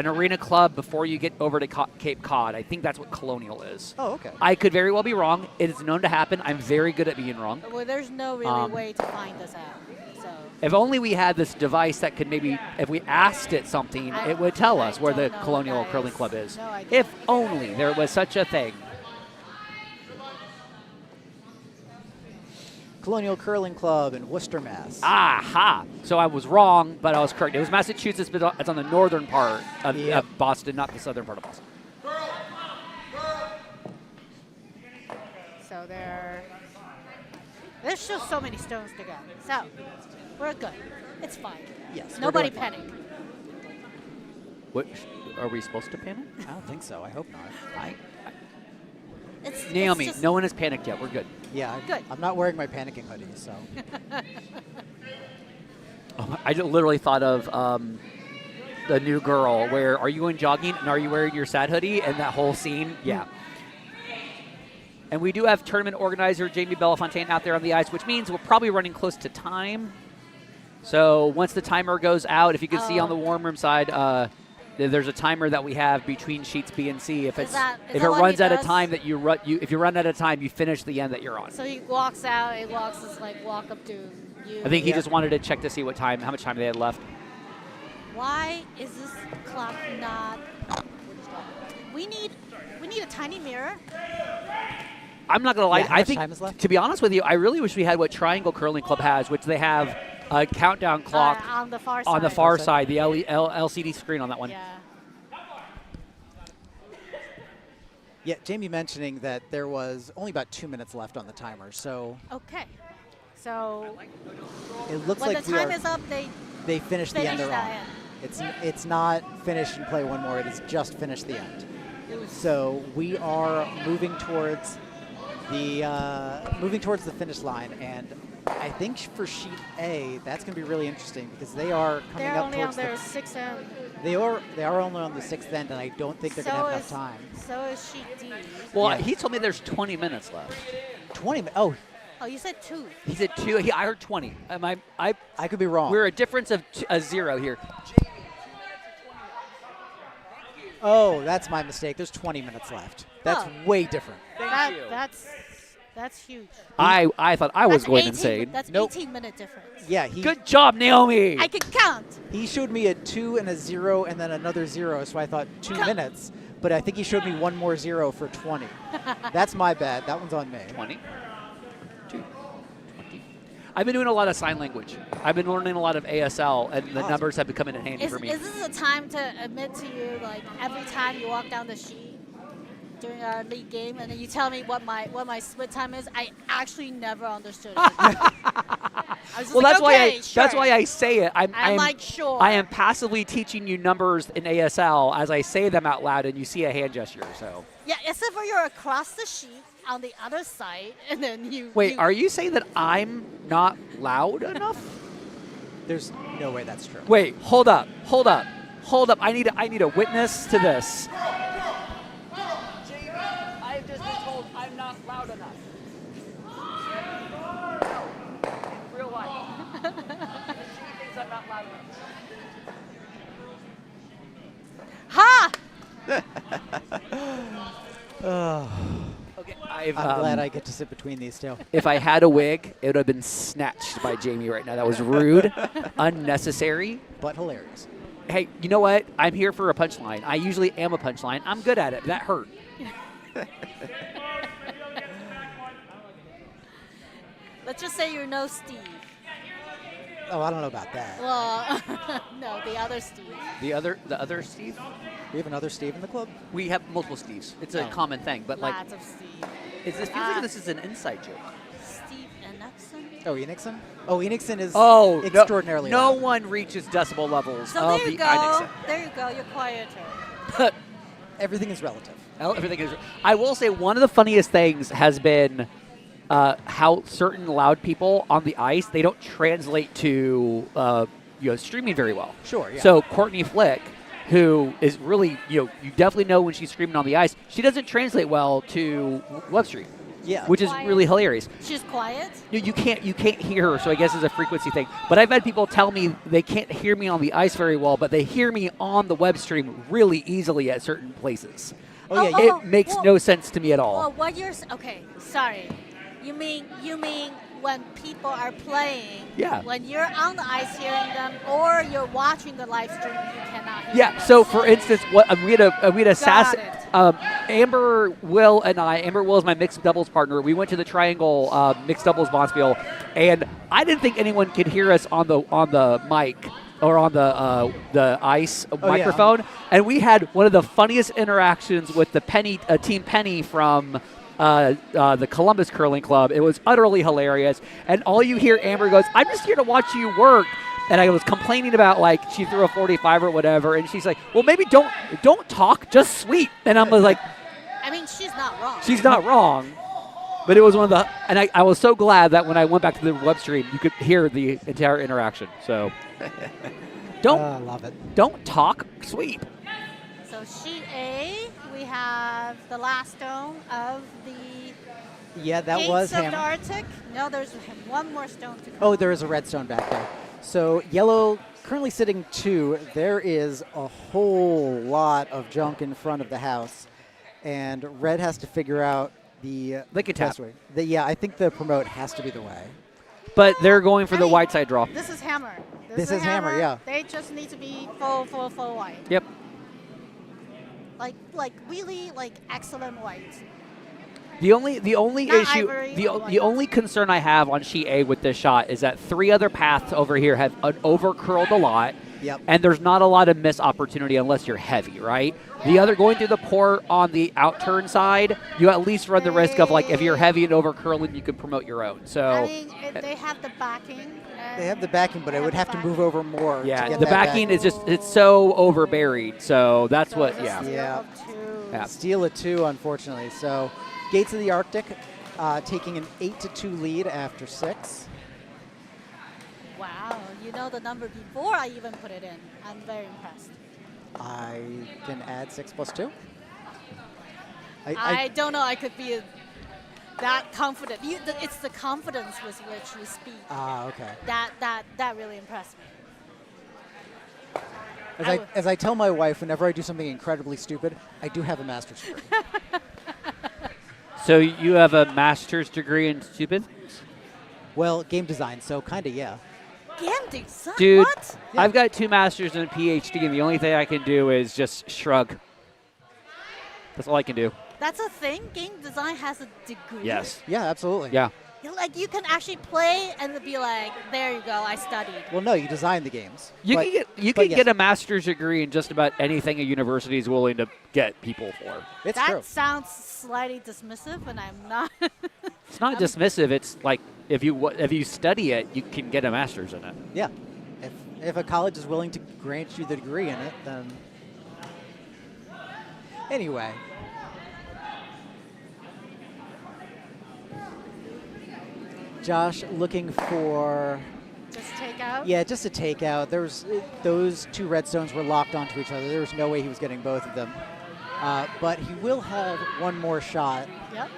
arena club before you get over to Cape Cod. I think that's what Colonial is. Oh, okay. I could very well be wrong. It is known to happen. I'm very good at being wrong. Well, there's no really way to find this out. So If only we had this device that could maybe, if we asked it something, it would tell us where the don't know Colonial what that Curling is. Club is. No idea. If only there was such a thing. Colonial Curling Club in Worcester, Mass. Aha! So I was wrong, but I was correct. It was Massachusetts, but it's on the northern part of, Yep. of Boston, not the southern part of Boston. So there's just so many stones to go. So we're good. It's fine. Yes. we're Nobody doing fine. panic. What, are we supposed to panic? I don't think so. I hope not. Naomi, It's just, no one has panicked yet. We're good. Yeah. Good. I'm not wearing my panicking hoodie, so. I just literally thought of the new girl where are you going jogging and are you wearing your sad hoodie and that whole scene? Yeah. And we do have tournament organizer Jamie Bellafontaine out there on the ice, which means we're probably running close to time. So once the timer goes out, if you can see on the warm room side, there's a timer that we have between sheets B and C. If Is that it what runs he out of does? time that if you run out of time, you finish the end that you're on. So he walks out. He walks this like walk up to you. I think he Yep. just wanted to check to see how much time they had left. Why is this clock not? We need a tiny mirror. I'm not going to lie. Yeah, how I much think, time is left? to be honest with you, I really wish we had what Triangle Curling Club has, which they have a countdown clock On the far side. on the far side, the LCD screen on that one. Yeah. Yeah, Jamie mentioning that there was only about 2 minutes left on the timer, so Okay. So it looks when like the time is up, they finished the end finish they're on. that end. It's not finish and play one more. It is just finish the end. So we are moving towards the finish line, and I think for sheet A that's going to be really interesting because they are coming They're up only on towards their sixth end. they are only on the sixth end, and I don't think they're going to have enough time. So is sheet D. Well, Yeah. he told me there's 20 minutes left. 20 minutes. Oh, Oh, you said 2. He said 2. I heard 20. I could be wrong. We're a difference of a 0 here. Oh, that's my mistake. There's 20 minutes left. That's Oh. way different. That's huge. I thought I was That's going 18 insane. That's Nope. 18-minute difference. Yeah, he Good job, Naomi. I can count. he showed me a 2 and a 0 and then another 0, so I thought 2 minutes. But I think he showed me one more 0 for 20. That's my bad. That one's on me. 20. 2. 20. I've been doing a lot of sign language. I've been learning a lot of ASL, and the Awesome. numbers have been coming in handy Is for me. this a time to admit to you, like every time you walk down the sheet during our league game, and then you tell me what my split time is? I actually never understood it. I was just Well, like, that's why okay, sure. that's why I say it. I'm like, sure. I am passively teaching you numbers in ASL as I say them out loud, and you see a hand gesture. So Yeah, except for you're across the sheet on the other side, and then you. wait, are you saying that I'm not loud enough? There's no way that's true. Wait, hold up. I need a witness to this. I've just been told I'm not loud enough. In real life. She thinks I'm not loud enough. Ha! Okay, I'm glad I get to sit between these two. If I had a wig, it would have been snatched by Jamie right now. That was rude, unnecessary. But hilarious. Hey, you know what? I'm here for a punchline. I usually am a punchline. I'm good at it. That hurt. Let's just say you're no Steve. Oh, I don't know about that. Well, no, the other Steve. The other Steve? We have another Steve in the club? We have multiple Steves. It's a Oh. common thing, but like, Lots of Steve. it feels like this is an inside joke. Steve Enexon? Oh, Enixon? Oh, Enixon is Oh, extraordinarily no loud. one reaches decibel levels So of there the you go. Einixen. There you go. You're quieter. Everything is relative. Everything is. I will say one of the funniest things has been how certain loud people on the ice, they don't translate to streaming very well. Sure, yeah. So Courtney Flick, who is really you definitely know when she's screaming on the ice, she doesn't translate well to web stream. Yeah. Which is Quiet. really hilarious. She's quiet. You can't hear her, so I guess it's a frequency thing. But I've had people tell me they can't hear me on the ice very well, but they hear me on the web stream really easily at certain places. Oh, yeah. It makes no sense to me at all. Well, what you're okay? Sorry, you mean when people are playing? Yeah. When you're on the ice hearing them, or you're watching the live stream, you cannot hear Yeah. them. So, for instance, what I'm gonna sass. it. Amber, Will, and I. Amber Will is my mixed doubles partner. We went to the Triangle mixed doubles Bonspiel, and I didn't think anyone could hear us on the mic or on the ice microphone. And we had one of the funniest interactions with the Team Penny from the Columbus Curling Club. It was utterly hilarious. And all you hear, Amber goes, "I'm just here to watch you work." And I was complaining about, like, she threw a 45 or whatever, and she's like, "Well, maybe don't talk, just sweep." And I'm like, I mean, she's not wrong. she's not wrong. But it was one of the, and I was so glad that when I went back to the web stream, you could hear the entire interaction. So I love it. don't talk, sweep. So sheet A, we have the last stone of the Yeah, that Gates was of the Hammer. Arctic. No, there's one more stone to come. Oh, there is a redstone back there. So yellow currently sitting 2. There is a whole lot of junk in front of the house, and red has to figure out the They could best tap. way. Yeah, I think the promote has to be the way. But they're going for I the mean, white side draw. This is hammer. This is hammer, yeah. They just need to be full white. Yep. Like really excellent white. The only Not issue, ivory, the white. only concern I have on sheet A with this shot is that 3 other paths over here have over curled a lot. Yep. And there's not a lot of miss opportunity unless you're heavy, right? The other, going through the port on the outturn side, you at least run the risk of, like, if you're heavy and over curling, you can promote your own. So I mean, they have the backing. They have the backing, but it would have to move over more. yeah, to get the that backing back. is just, it's so overburied. So that's So what, it's a yeah. steal Yeah. of 2. Yeah. Steal a 2, unfortunately. So Gates of the Arctic taking an 8-2 lead after 6. Wow, you know the number before I even put it in. I'm very impressed. I can add 6 plus 2. I don't know. I could be that confident. It's the confidence with which you speak okay. that really impressed me. As I tell my wife, whenever I do something incredibly stupid, I do have a master's degree. So you have a master's degree in stupid? Well, game design, so kind of, yeah. Game design? Dude, What? Yeah. I've got 2 masters and a PhD, and the only thing I can do is just shrug. That's all I can do. That's a thing? Game design has a degree? Yes. Yeah, absolutely. Yeah. Like, you can actually play and be like, there you go, I studied. Well, no, you design the games. You But- can get but yes, get a master's degree in just about anything a university is willing to get people for. It's That true. sounds slightly dismissive, and I'm not. It's not dismissive. It's like if you study it, you can get a master's in it. Yeah. If a college is willing to grant you the degree in it, then. Anyway. Josh looking for, Just take out? yeah, just a takeout. Those 2 redstones were locked onto each other. There was no way he was getting both of them. But he will have one more shot. Yep.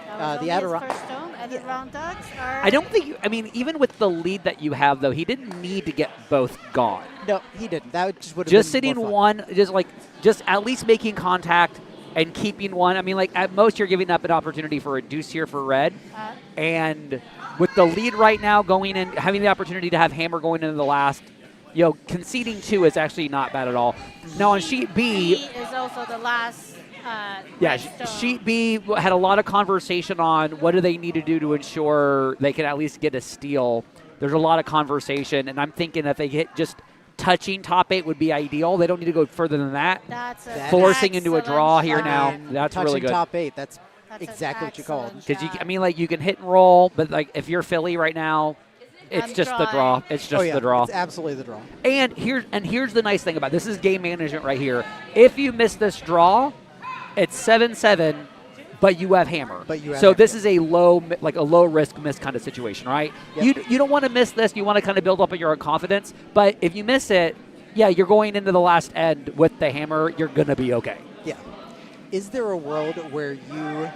The That was only his Adirondack- first stone, and the round ducks are. I don't think. I mean, even with the lead that you have, though, he didn't need to get both gone. No, he didn't. That just would have Just been sitting more fun. one, just at least making contact and keeping one. I mean, like at most, you're giving up an opportunity for a deuce here for red. And with the lead right now going in, having the opportunity to have hammer going into the last, conceding 2 is actually not bad at all. Now on sheet B B, is also the last. yeah, red stone. sheet B had a lot of conversation on what do they need to do to ensure they can at least get a steal. There's a lot of conversation, and I'm thinking if they get just touching top 8 would be ideal. They don't need to go further than that. That's a That- Forcing into a excellent draw here shot. now. And That's touching really good. top 8. That's That's an exactly what you called. excellent Because job. I mean, like you can hit and roll, but like if you're Philly right now, it's I'm just the draw. drawing. It's just Oh, yeah, the draw. it's absolutely the draw. And here's the nice thing about this is game management right here. If you miss this draw, it's 7-7, but you have hammer. But you have so hammer. this is a low risk miss kind of situation, right? Yep. You don't want to miss this. You want to kind of build up on your own confidence. But if you miss it, yeah, you're going into the last end with the hammer. You're gonna be okay. Yeah. Is there a world where you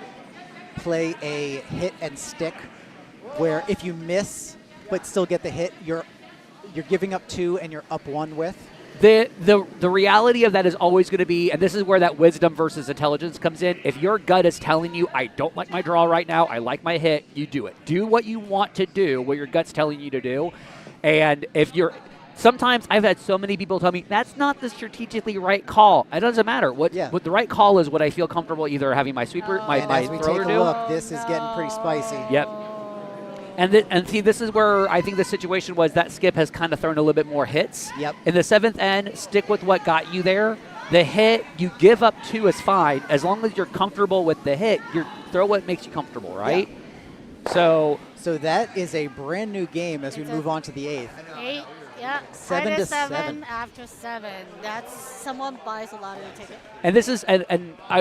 play a hit and stick, where if you miss but still get the hit, you're giving up 2 and you're up 1 with? The reality of that is always going to be, and this is where that wisdom versus intelligence comes in. If your gut is telling you, I don't like my draw right now, I like my hit, you do it. Do what you want to do, what your gut's telling you to do. And if you're, sometimes I've had so many people tell me, that's not the strategically right call. It doesn't matter. What the right call is what I feel comfortable either having my sweeper, my And as we thrower take a do. look, this is getting pretty spicy. Yep. And see, this is where I think the situation was that skip has kind of thrown a little bit more hits. Yep. In the 7th end, stick with what got you there. The hit, you give up 2 is fine. As long as you're comfortable with the hit, you throw what makes you comfortable, right? Yeah. So that is a brand new game as we move on to the 8th. 8, yeah. 7 to 7 7. after 7. That's someone buys a lottery ticket. And this is,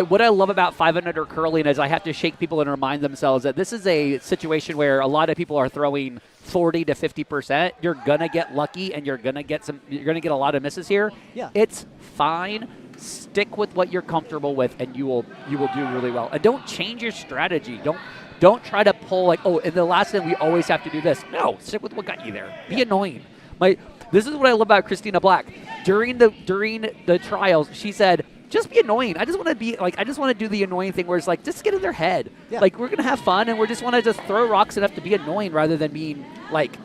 what I love about 5 and under curling is I have to shake people and remind themselves that this is a situation where a lot of people are throwing 40 to 50%. You're gonna get lucky, and you're gonna get a lot of misses here. Yeah. It's fine. Stick with what you're comfortable with, and you will do really well. And don't change your strategy. Don't try to pull like, oh, in the last end we always have to do this. No, stick with what got you there. Be annoying. This is what I love about Christina Black. During the trials, she said, just be annoying. I just want to do the annoying thing where it's like, just get in their head. Yeah. Like, we're going to have fun, and we just want to just throw rocks enough to be annoying rather than being like.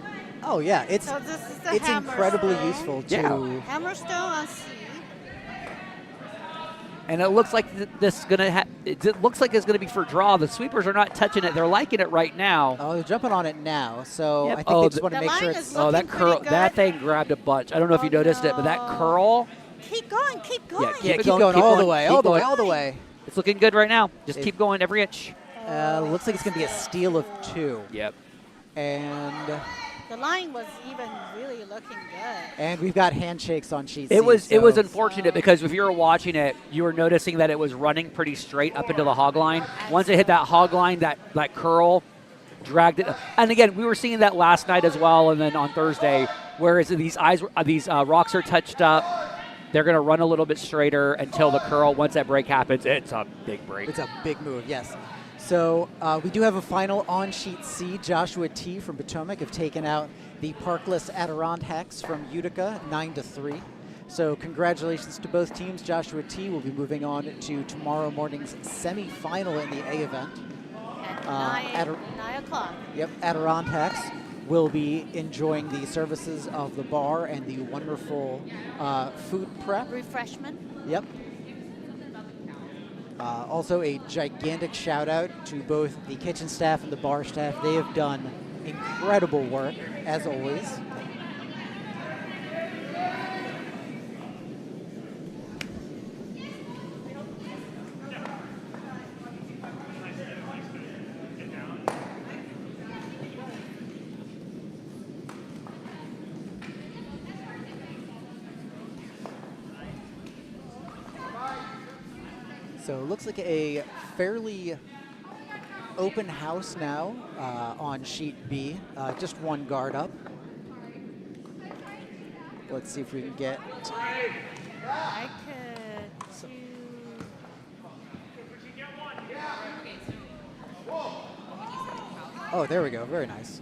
Oh, yeah. It's So this is the it's hammer incredibly stone. useful to. Yeah. Hammer stone on C. And it looks like it looks like it's going to be for draw. The sweepers are not touching it. They're liking it right now. Oh, they're jumping on it now. So Yep. I think Oh, they just want to the make sure line it's. is Oh, that looking curl, pretty that good. thing grabbed a bunch. I don't know if you Oh, noticed it, but that no. curl, Keep going, keep going. Yeah, Yeah, Keep keep going, going keep all going, the way, keep all the way, going. all the way. it's looking good right now. Just It- keep going every inch. Looks like it's going to be a steal of 2. Yep. And The line was even really looking good. we've got handshakes on sheet It C, was so- unfortunate because if you were watching it, you were noticing that it was running pretty straight up into the hog line. Once it hit that hog line, that curl dragged it. And again, we were seeing that last night as well, and then on Thursday, whereas these rocks are touched up, they're going to run a little bit straighter until the curl. Once that break happens, it's a big break. It's a big move, yes. So we do have a final on sheet C. Joshua T. from Potomac have taken out the Parkless Adirondacks from Utica 9-3. So congratulations to both teams. Joshua T. will be moving on to tomorrow morning's semifinal in the A event. At 9 o'clock. Yep, Adirondacks will be enjoying the services of the bar and the wonderful food prep. Refreshment. Yep. Also, a gigantic shout out to both the kitchen staff and the bar staff. They have done incredible work, as always. So it looks like a fairly open house now on sheet B. Just one guard up. Let's see if we can get. I could do. Oh, there we go. Very nice.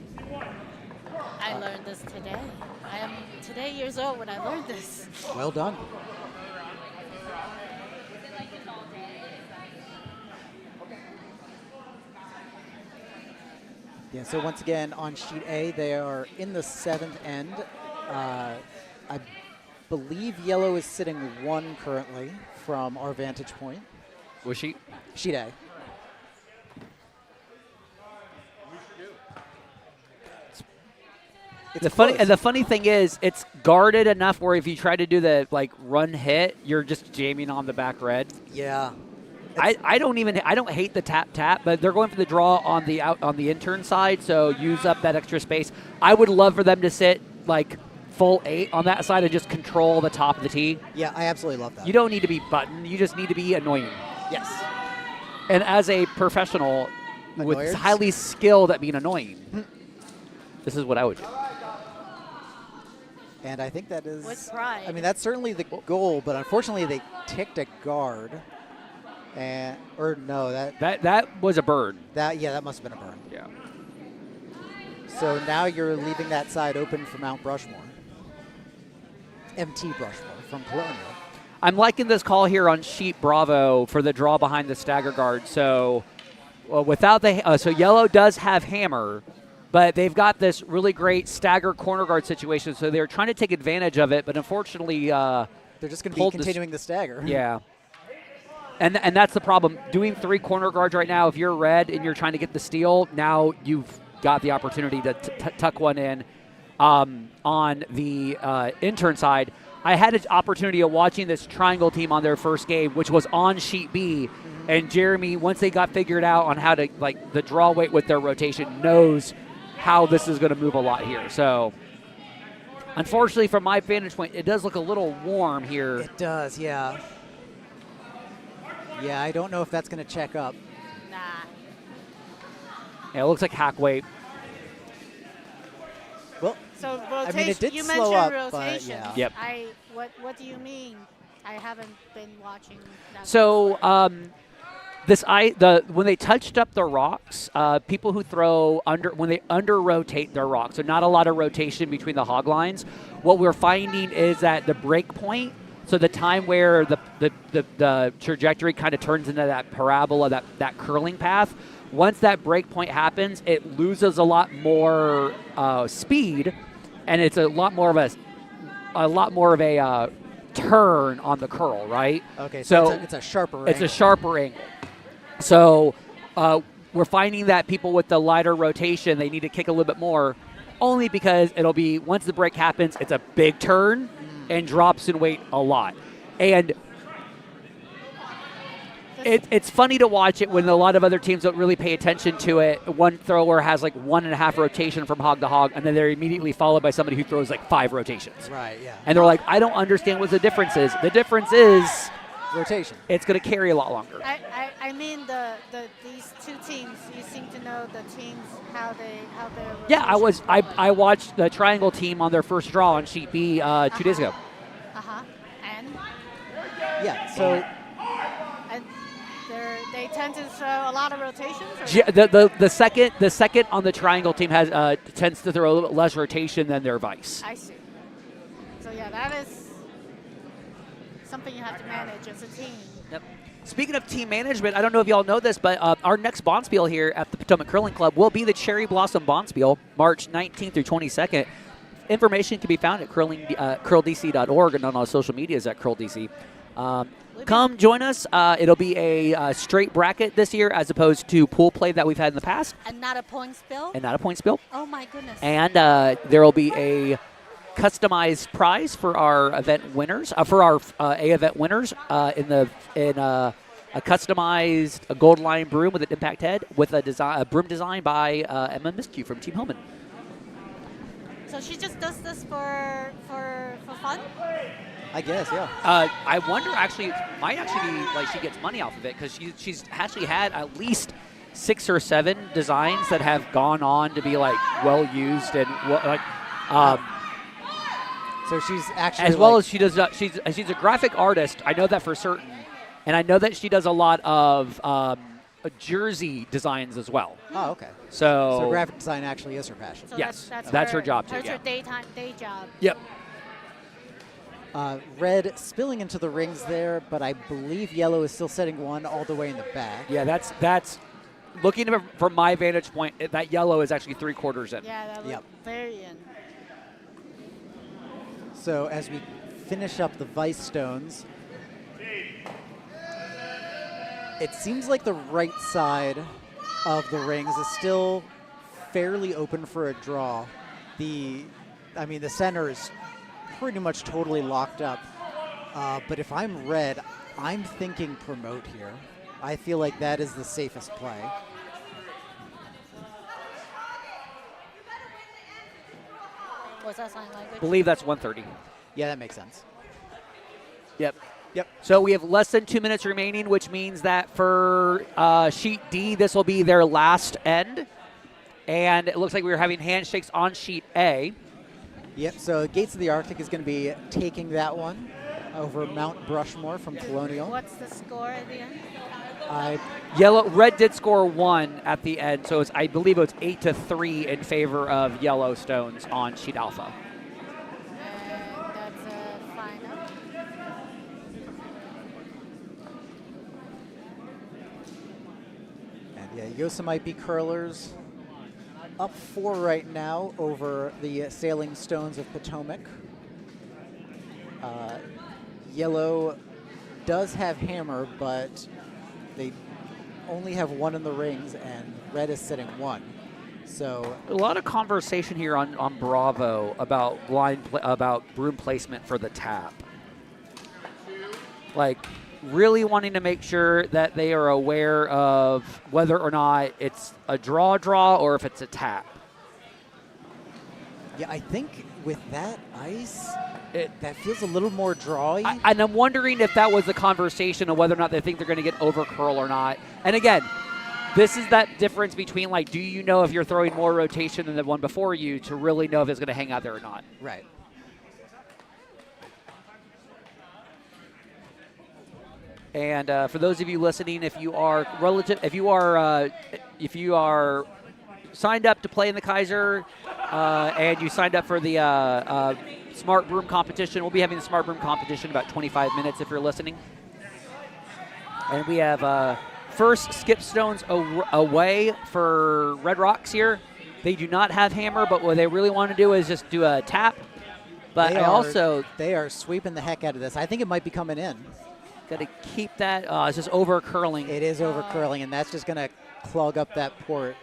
I learned this today. I am today years old when I learned this. Well done. Yeah, so once again, on sheet A, they are in the 7th end. I believe yellow is sitting 1 currently from our vantage point. Was she? Sheet A. It's close. The funny thing is, it's guarded enough where if you try to do the run hit, you're just jamming on the back red. Yeah. I don't hate the tap, but they're going for the draw on the intern side, so use up that extra space. I would love for them to sit like full 8 on that side and just control the top of the tee. Yeah, I absolutely love that. You don't need to be button. You just need to be annoying. Yes. And as a professional with Annoyers? highly skilled at being annoying, this is what I would do. And I think that is. With pride. I mean, that's certainly the goal, but unfortunately they ticked a guard. Or no, That was a burn. that must have been a burn. Yeah. So now you're leaving that side open for Mount Brushmore. MT Brushmore from Colonial. I'm liking this call here on sheet Bravo for the draw behind the stagger guard. So without the so yellow does have hammer, but they've got this really great stagger corner guard situation. So they're trying to take advantage of it, but unfortunately, they're just going to be pulled continuing the stagger. yeah. And that's the problem. Doing 3 corner guards right now, if you're red and you're trying to get the steal, now you've got the opportunity to tuck one in on the intern side. I had an opportunity of watching this triangle team on their first game, which was on sheet B. Mm-hmm. And Jeremy, once they got figured out on how to, like, the draw weight with their rotation, knows how this is going to move a lot here. So, unfortunately, from my vantage point, it does look a little warm here. It does, yeah. Yeah, I don't know if that's going to check up. Nah. Yeah, it looks like hack weight. Well, So rotation. I mean, it did you slow mentioned up, but rotation. yeah. Yep. What do you mean? I haven't been watching that. So when they touched up the rocks, people who throw when they under rotate their rocks, so not a lot of rotation between the hog lines. What we're finding is that the break point, so the time where the trajectory kind of turns into that parabola, that curling path. Once that break point happens, it loses a lot more speed, and it's a lot more of a turn on the curl, right? Okay, so it's a sharper angle. It's a sharper angle. So we're finding that people with the lighter rotation, they need to kick a little bit more, only because it'll be, once the break happens, it's a big turn and drops in weight a lot. And it's funny to watch it when a lot of other teams don't really pay attention to it. One thrower has like 1.5 rotation from hog to hog, and then they're immediately followed by somebody who throws like 5 rotations. Right, yeah. And they're like, I don't understand what the difference is. The difference is rotation. It's going to carry a lot longer. I mean these two teams. You seem to know the teams how they're. Yeah, I watched the triangle team on their first draw on sheet B 2 days ago. And yeah, so. And they tend to throw a lot of rotations. The second on the triangle team tends to throw a little bit less rotation than their vice. I see. So yeah, that is something you have to manage as a team. Yep. Speaking of team management, I don't know if y'all know this, but our next Bonspiel here at the Potomac Curling Club will be the Cherry Blossom Bonspiel, March 19th through 22nd. Information can be found at curldc.org and on our social medias at curldc. Come join us. It'll be a straight bracket this year as opposed to pool play that we've had in the past. And not a point spill? Oh, my goodness. And there will be a customized prize for our event winners, for our A event winners in a customized gold line broom with an impact head with a broom design by Emma Miscue from Team Hillman. So she just does this for fun? I guess, yeah. I wonder, actually, it might actually be like she gets money off of it because she's actually had at least 6 or 7 designs that have gone on to be like well used and like. So she's actually as well as she does. She's a graphic artist. I know that for certain, and I know that she does a lot of jersey designs as well. Oh, okay. So graphic design actually is her passion. So yes, that's her job too. That's yeah. her day job. Yep. Red spilling into the rings there, but I believe yellow is still setting one all the way in the back. Yeah, that's looking at it from my vantage point. That yellow is actually 3/4 in. Yeah, that looks very in. So as we finish up the Vice Stones, it seems like the right side of the rings is still fairly open for a draw. The center is pretty much totally locked up. But if I'm red, I'm thinking promote here. I feel like that is the safest play. Was that sign language? I believe that's 130. Yeah, that makes sense. Yep. Yep. So we have less than 2 minutes remaining, which means that for sheet D, this will be their last end. And it looks like we were having handshakes on sheet A. Yep, so Gates of the Arctic is going to be taking that one over Mount Brushmore from Colonial. What's the score at the end? Red did score 1 at the end, so I believe it was 8-3 in favor of Yellowstones on sheet alpha. And that's a final. And yeah, Yose-MIGHT-Be curlers up 4 right now over the Sailing Stones of Potomac. Yellow does have hammer, but they only have 1 in the rings, and red is sitting 1. So A lot of conversation here on Bravo about about broom placement for the tap. Like, really wanting to make sure that they are aware of whether or not it's a draw or if it's a tap. yeah, I think with that ice, that feels a little more drawy. And I'm wondering if that was the conversation of whether or not they think they're going to get over curl or not. And again, this is that difference between, like, do you know if you're throwing more rotation than the one before you to really know if it's going to hang out there or not? Right. And for those of you listening, if you are signed up to play in the Kayser and you signed up for the Smart Broom competition, we'll be having the Smart Broom competition in about 25 minutes if you're listening. And we have first skip stones away for Red Rocks here. They do not have hammer, but what they really want to do is just do a tap. But they are sweeping the heck out of this. I think it might be coming in. Got to keep that. It's just over curling. It is over curling, and that's just going to clog up that port.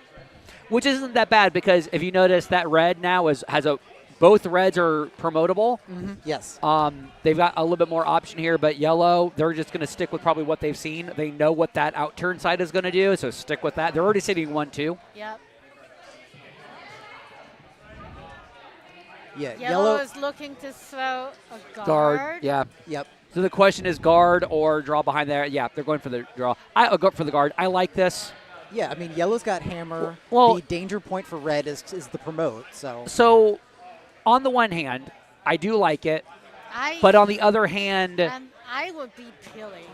Which isn't that bad, because if you notice, that red now both reds are promotable. Mm-hmm. Yes. They've got a little bit more option here, but yellow, they're just going to stick with probably what they've seen. They know what that outturn side is going to do, so stick with that. They're already sitting 1-2. Yep. Yeah. Yellow is looking to throw a Guard. Yeah. Yep. So the question is guard or draw behind there. Yeah, they're going for the draw. I'll go for the guard. I like this. Yeah, I mean, yellow's got hammer. Well, the danger point for red is the promote. So on the one hand, I do like it. But on the other hand, I would be peeling.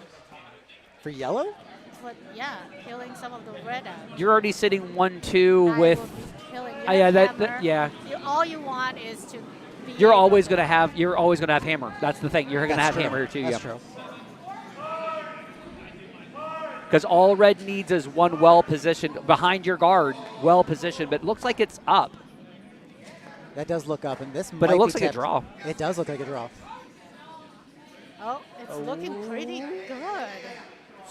For yellow? But yeah, peeling some of the red out. you're already sitting 1-2 with. I would be peeling. Yeah. All you want is to. You're always going to have hammer. That's the thing. You're going to have hammer here too. That's true. Because all red needs is one well-positioned, behind your guard, well-positioned, but it looks like it's up. That does look up, and this But might it looks be like a tipped. draw. It does look like a draw. Oh, it's looking pretty good.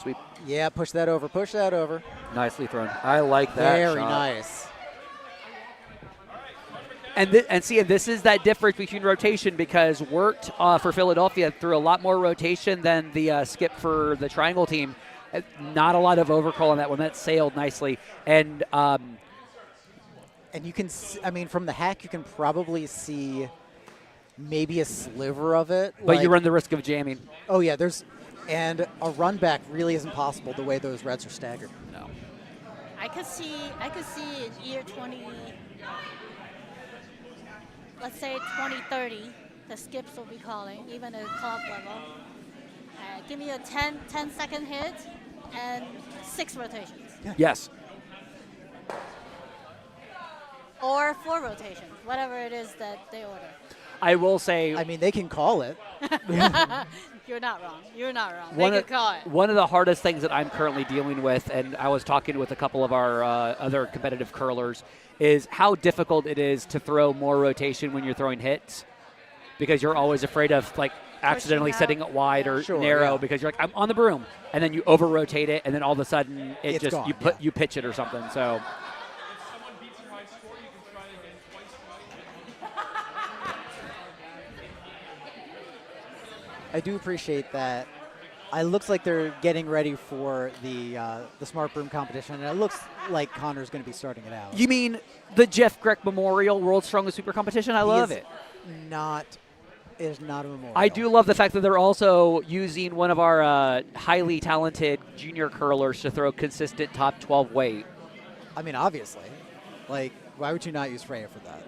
Sweep. Yeah, push that over. Push that over. Nicely thrown. I like that Very shot. nice. And this is that difference between rotation, because Wirt for Philadelphia threw a lot more rotation than the skip for the Triangle team. Not a lot of overcurl on that one. That sailed nicely. And you can, from the hack, you can probably see maybe a sliver of it. But you run the risk of jamming. Oh, yeah. And a run back really isn't possible the way those reds are staggered. No. I could see in year 20, let's say 2030, the skips will be calling, even at club level. Give me a 10-second hit and 6 rotations. Yeah. Yes. Or 4 rotations, whatever it is that they order. I will say. They can call it. You're not wrong. They can call it. One of the hardest things that I'm currently dealing with, and I was talking with a couple of our other competitive curlers, is how difficult it is to throw more rotation when you're throwing hits, because you're always afraid of accidentally setting it wide or narrow, because you're like, I'm on the broom, and then you over rotate it, and then all of a sudden It's gone, you pitch it or something. So. I do appreciate that It looks like they're getting ready for the Smart Broom competition, and it looks like Connor's going to be starting it out. You mean the Jeff Grech Memorial World's Strongest Sweeper competition? I love it. It is not a memorial. I do love the fact that they're also using one of our highly talented junior curlers to throw consistent top 12 weight. I mean, obviously. Like, why would you not use Freya for that?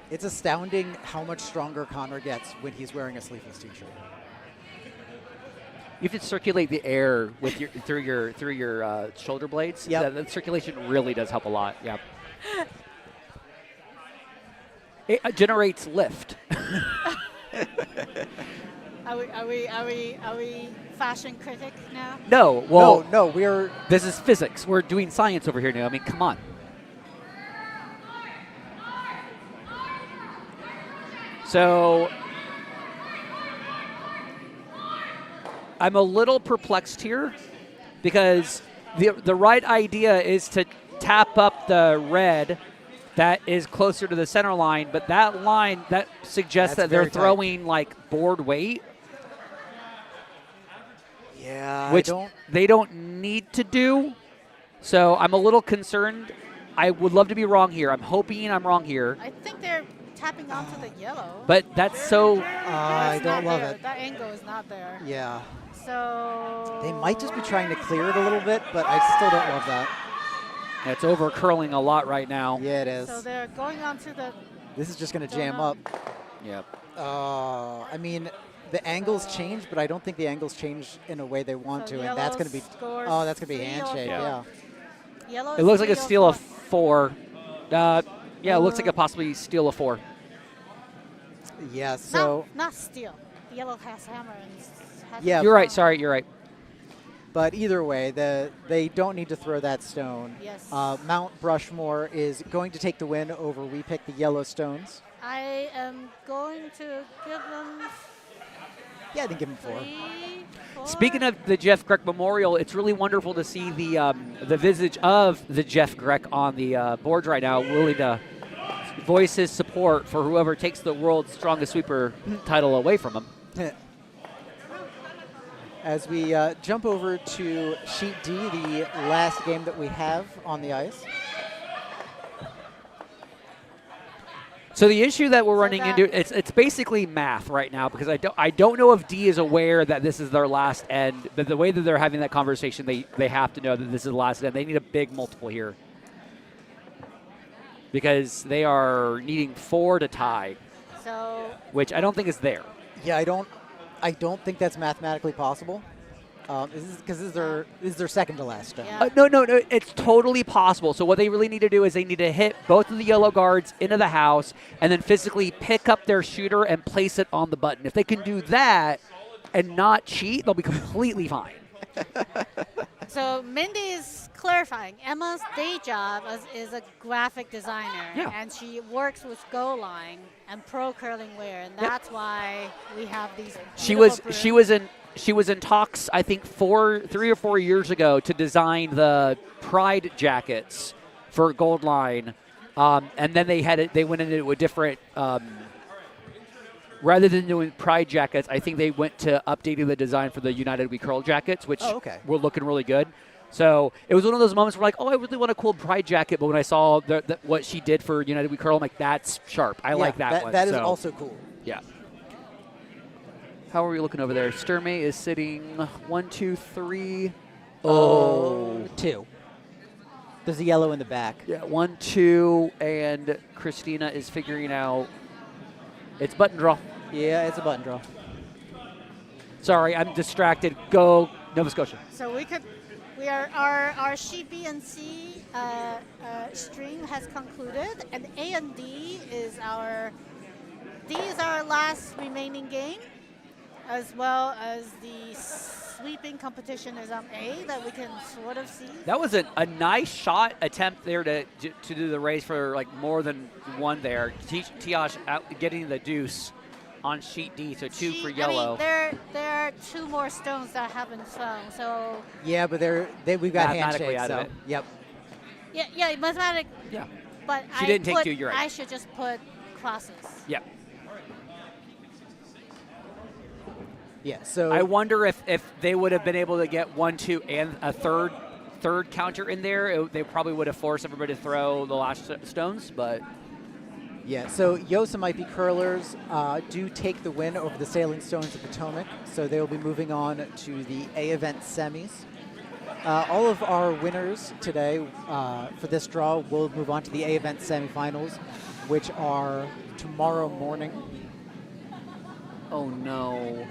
It's astounding how much stronger Connor gets when he's wearing a sleeveless t-shirt. You have to circulate the air with your through your shoulder blades. Yep. That circulation really does help a lot. Yeah. It generates lift. Are we fashion critic now? No, well, no, we're this is physics. We're doing science over here now. I mean, come on. So I'm a little perplexed here because the right idea is to tap up the red that is closer to the center line, but that line that suggests That's that they're very tight. throwing like board weight, yeah, which I don't. they don't need to do. So I'm a little concerned. I would love to be wrong here. I'm hoping I'm wrong here, I think they're tapping onto the yellow. but that's so. I It's don't not love there. it. That angle is not there. Yeah, So they might just be trying to clear it a little bit, but I still don't love that. It's over curling a lot right now. Yeah, it is. So they're going on to the. This is just going to Don't jam know. up. Yep. I mean, the angles change, but I don't think the angles change in a way they want So to, and that's going to be. yellow scores Oh, that's going to be 3 or handshake. 4. Yeah. Yellow It looks like a 3 or steal of 4. 4. Yeah, it looks like a possibly steal of 4. Yeah. So. Not steel. The yellow has hammer and has Yeah. You're right. Sorry, you're right. But either way, they don't need to throw that stone. Yes. Mount Brushmore is going to take the win over We Pick the Yellow Stones. I am going to give them Yeah, I think give him 4. 3, 4. Speaking of the Jeff Grech Memorial, it's really wonderful to see the visage of the Jeff Grech on the boards right now, willing to voice his support for whoever takes the world's strongest sweeper title away from him. As we jump over to Sheet D, the last game that we have on the ice. So the issue that we're So running that- into, it's basically math right now, because I don't know if D is aware that this is their last end, but the way that they're having that conversation, they have to know that this is the last end. They need a big multiple here, because they are needing 4 to tie, So which I don't think is there. Yeah, I don't think that's mathematically possible. Because this is their second to last stone. Yeah. No, it's totally possible. So what they really need to do is they need to hit both of the yellow guards into the house and then physically pick up their shooter and place it on the button. If they can do that and not cheat, they'll be completely fine. So Mindy is clarifying. Emma's day job is a graphic designer, Yeah. and she works with Goal Line and pro curling wear, and that's why we have these. She beautiful was in talks, I think 3 or 4 years ago, to design the Pride jackets for Gold Line, and then they went into a different. Rather than doing Pride jackets, I think they went to updating the design for the United We Curl jackets, which were looking really good. So it was one of those moments where like, oh, I really want a cool Pride jacket, but when I saw what she did for United We Curl, I'm like, that's sharp. I like that one. That is So, also cool. yeah. How are we looking over there? Sturmey is sitting 1, 2, 3. Oh. 2. There's a yellow in the back. Yeah, 1, 2, and Christina is figuring out. It's button draw. Yeah, it's a button draw. Sorry, I'm distracted. Go Nova Scotia. So our sheet B and C stream has concluded, and A and D is our last remaining game, as well as the sweeping competition is on A that we can sort of see. That was a nice shot attempt there to do the race for like more than one there. Tiyash getting the deuce on sheet D, so 2 for yellow. I mean, there are 2 more stones that haven't thrown, so Yeah, but we've got Mathematically handshakes. out of So it. yep. yeah, mathematic. Yeah. But She didn't take 2, you're right. I should just put classes. Yep. Yeah, so I wonder if they would have been able to get 1, 2, and a third counter in there, they probably would have forced everybody to throw the last stones, but yeah, so Yose-MIGHT-Be curlers do take the win over the Sailing Stones of Potomac, so they will be moving on to the A event semis. All of our winners today for this draw will move on to the A event semifinals, which are tomorrow morning. oh no.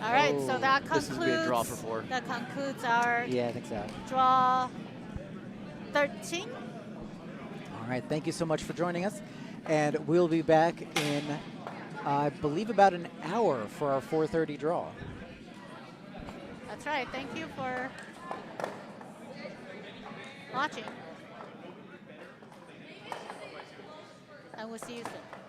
All right, so that This is gonna be a draw for 4. That concludes our Yeah, I think so. draw 13. All right, thank you so much for joining us. And we'll be back in, I believe, about an hour for our 4:30 draw. That's right. Thank you for watching. And we'll see you soon.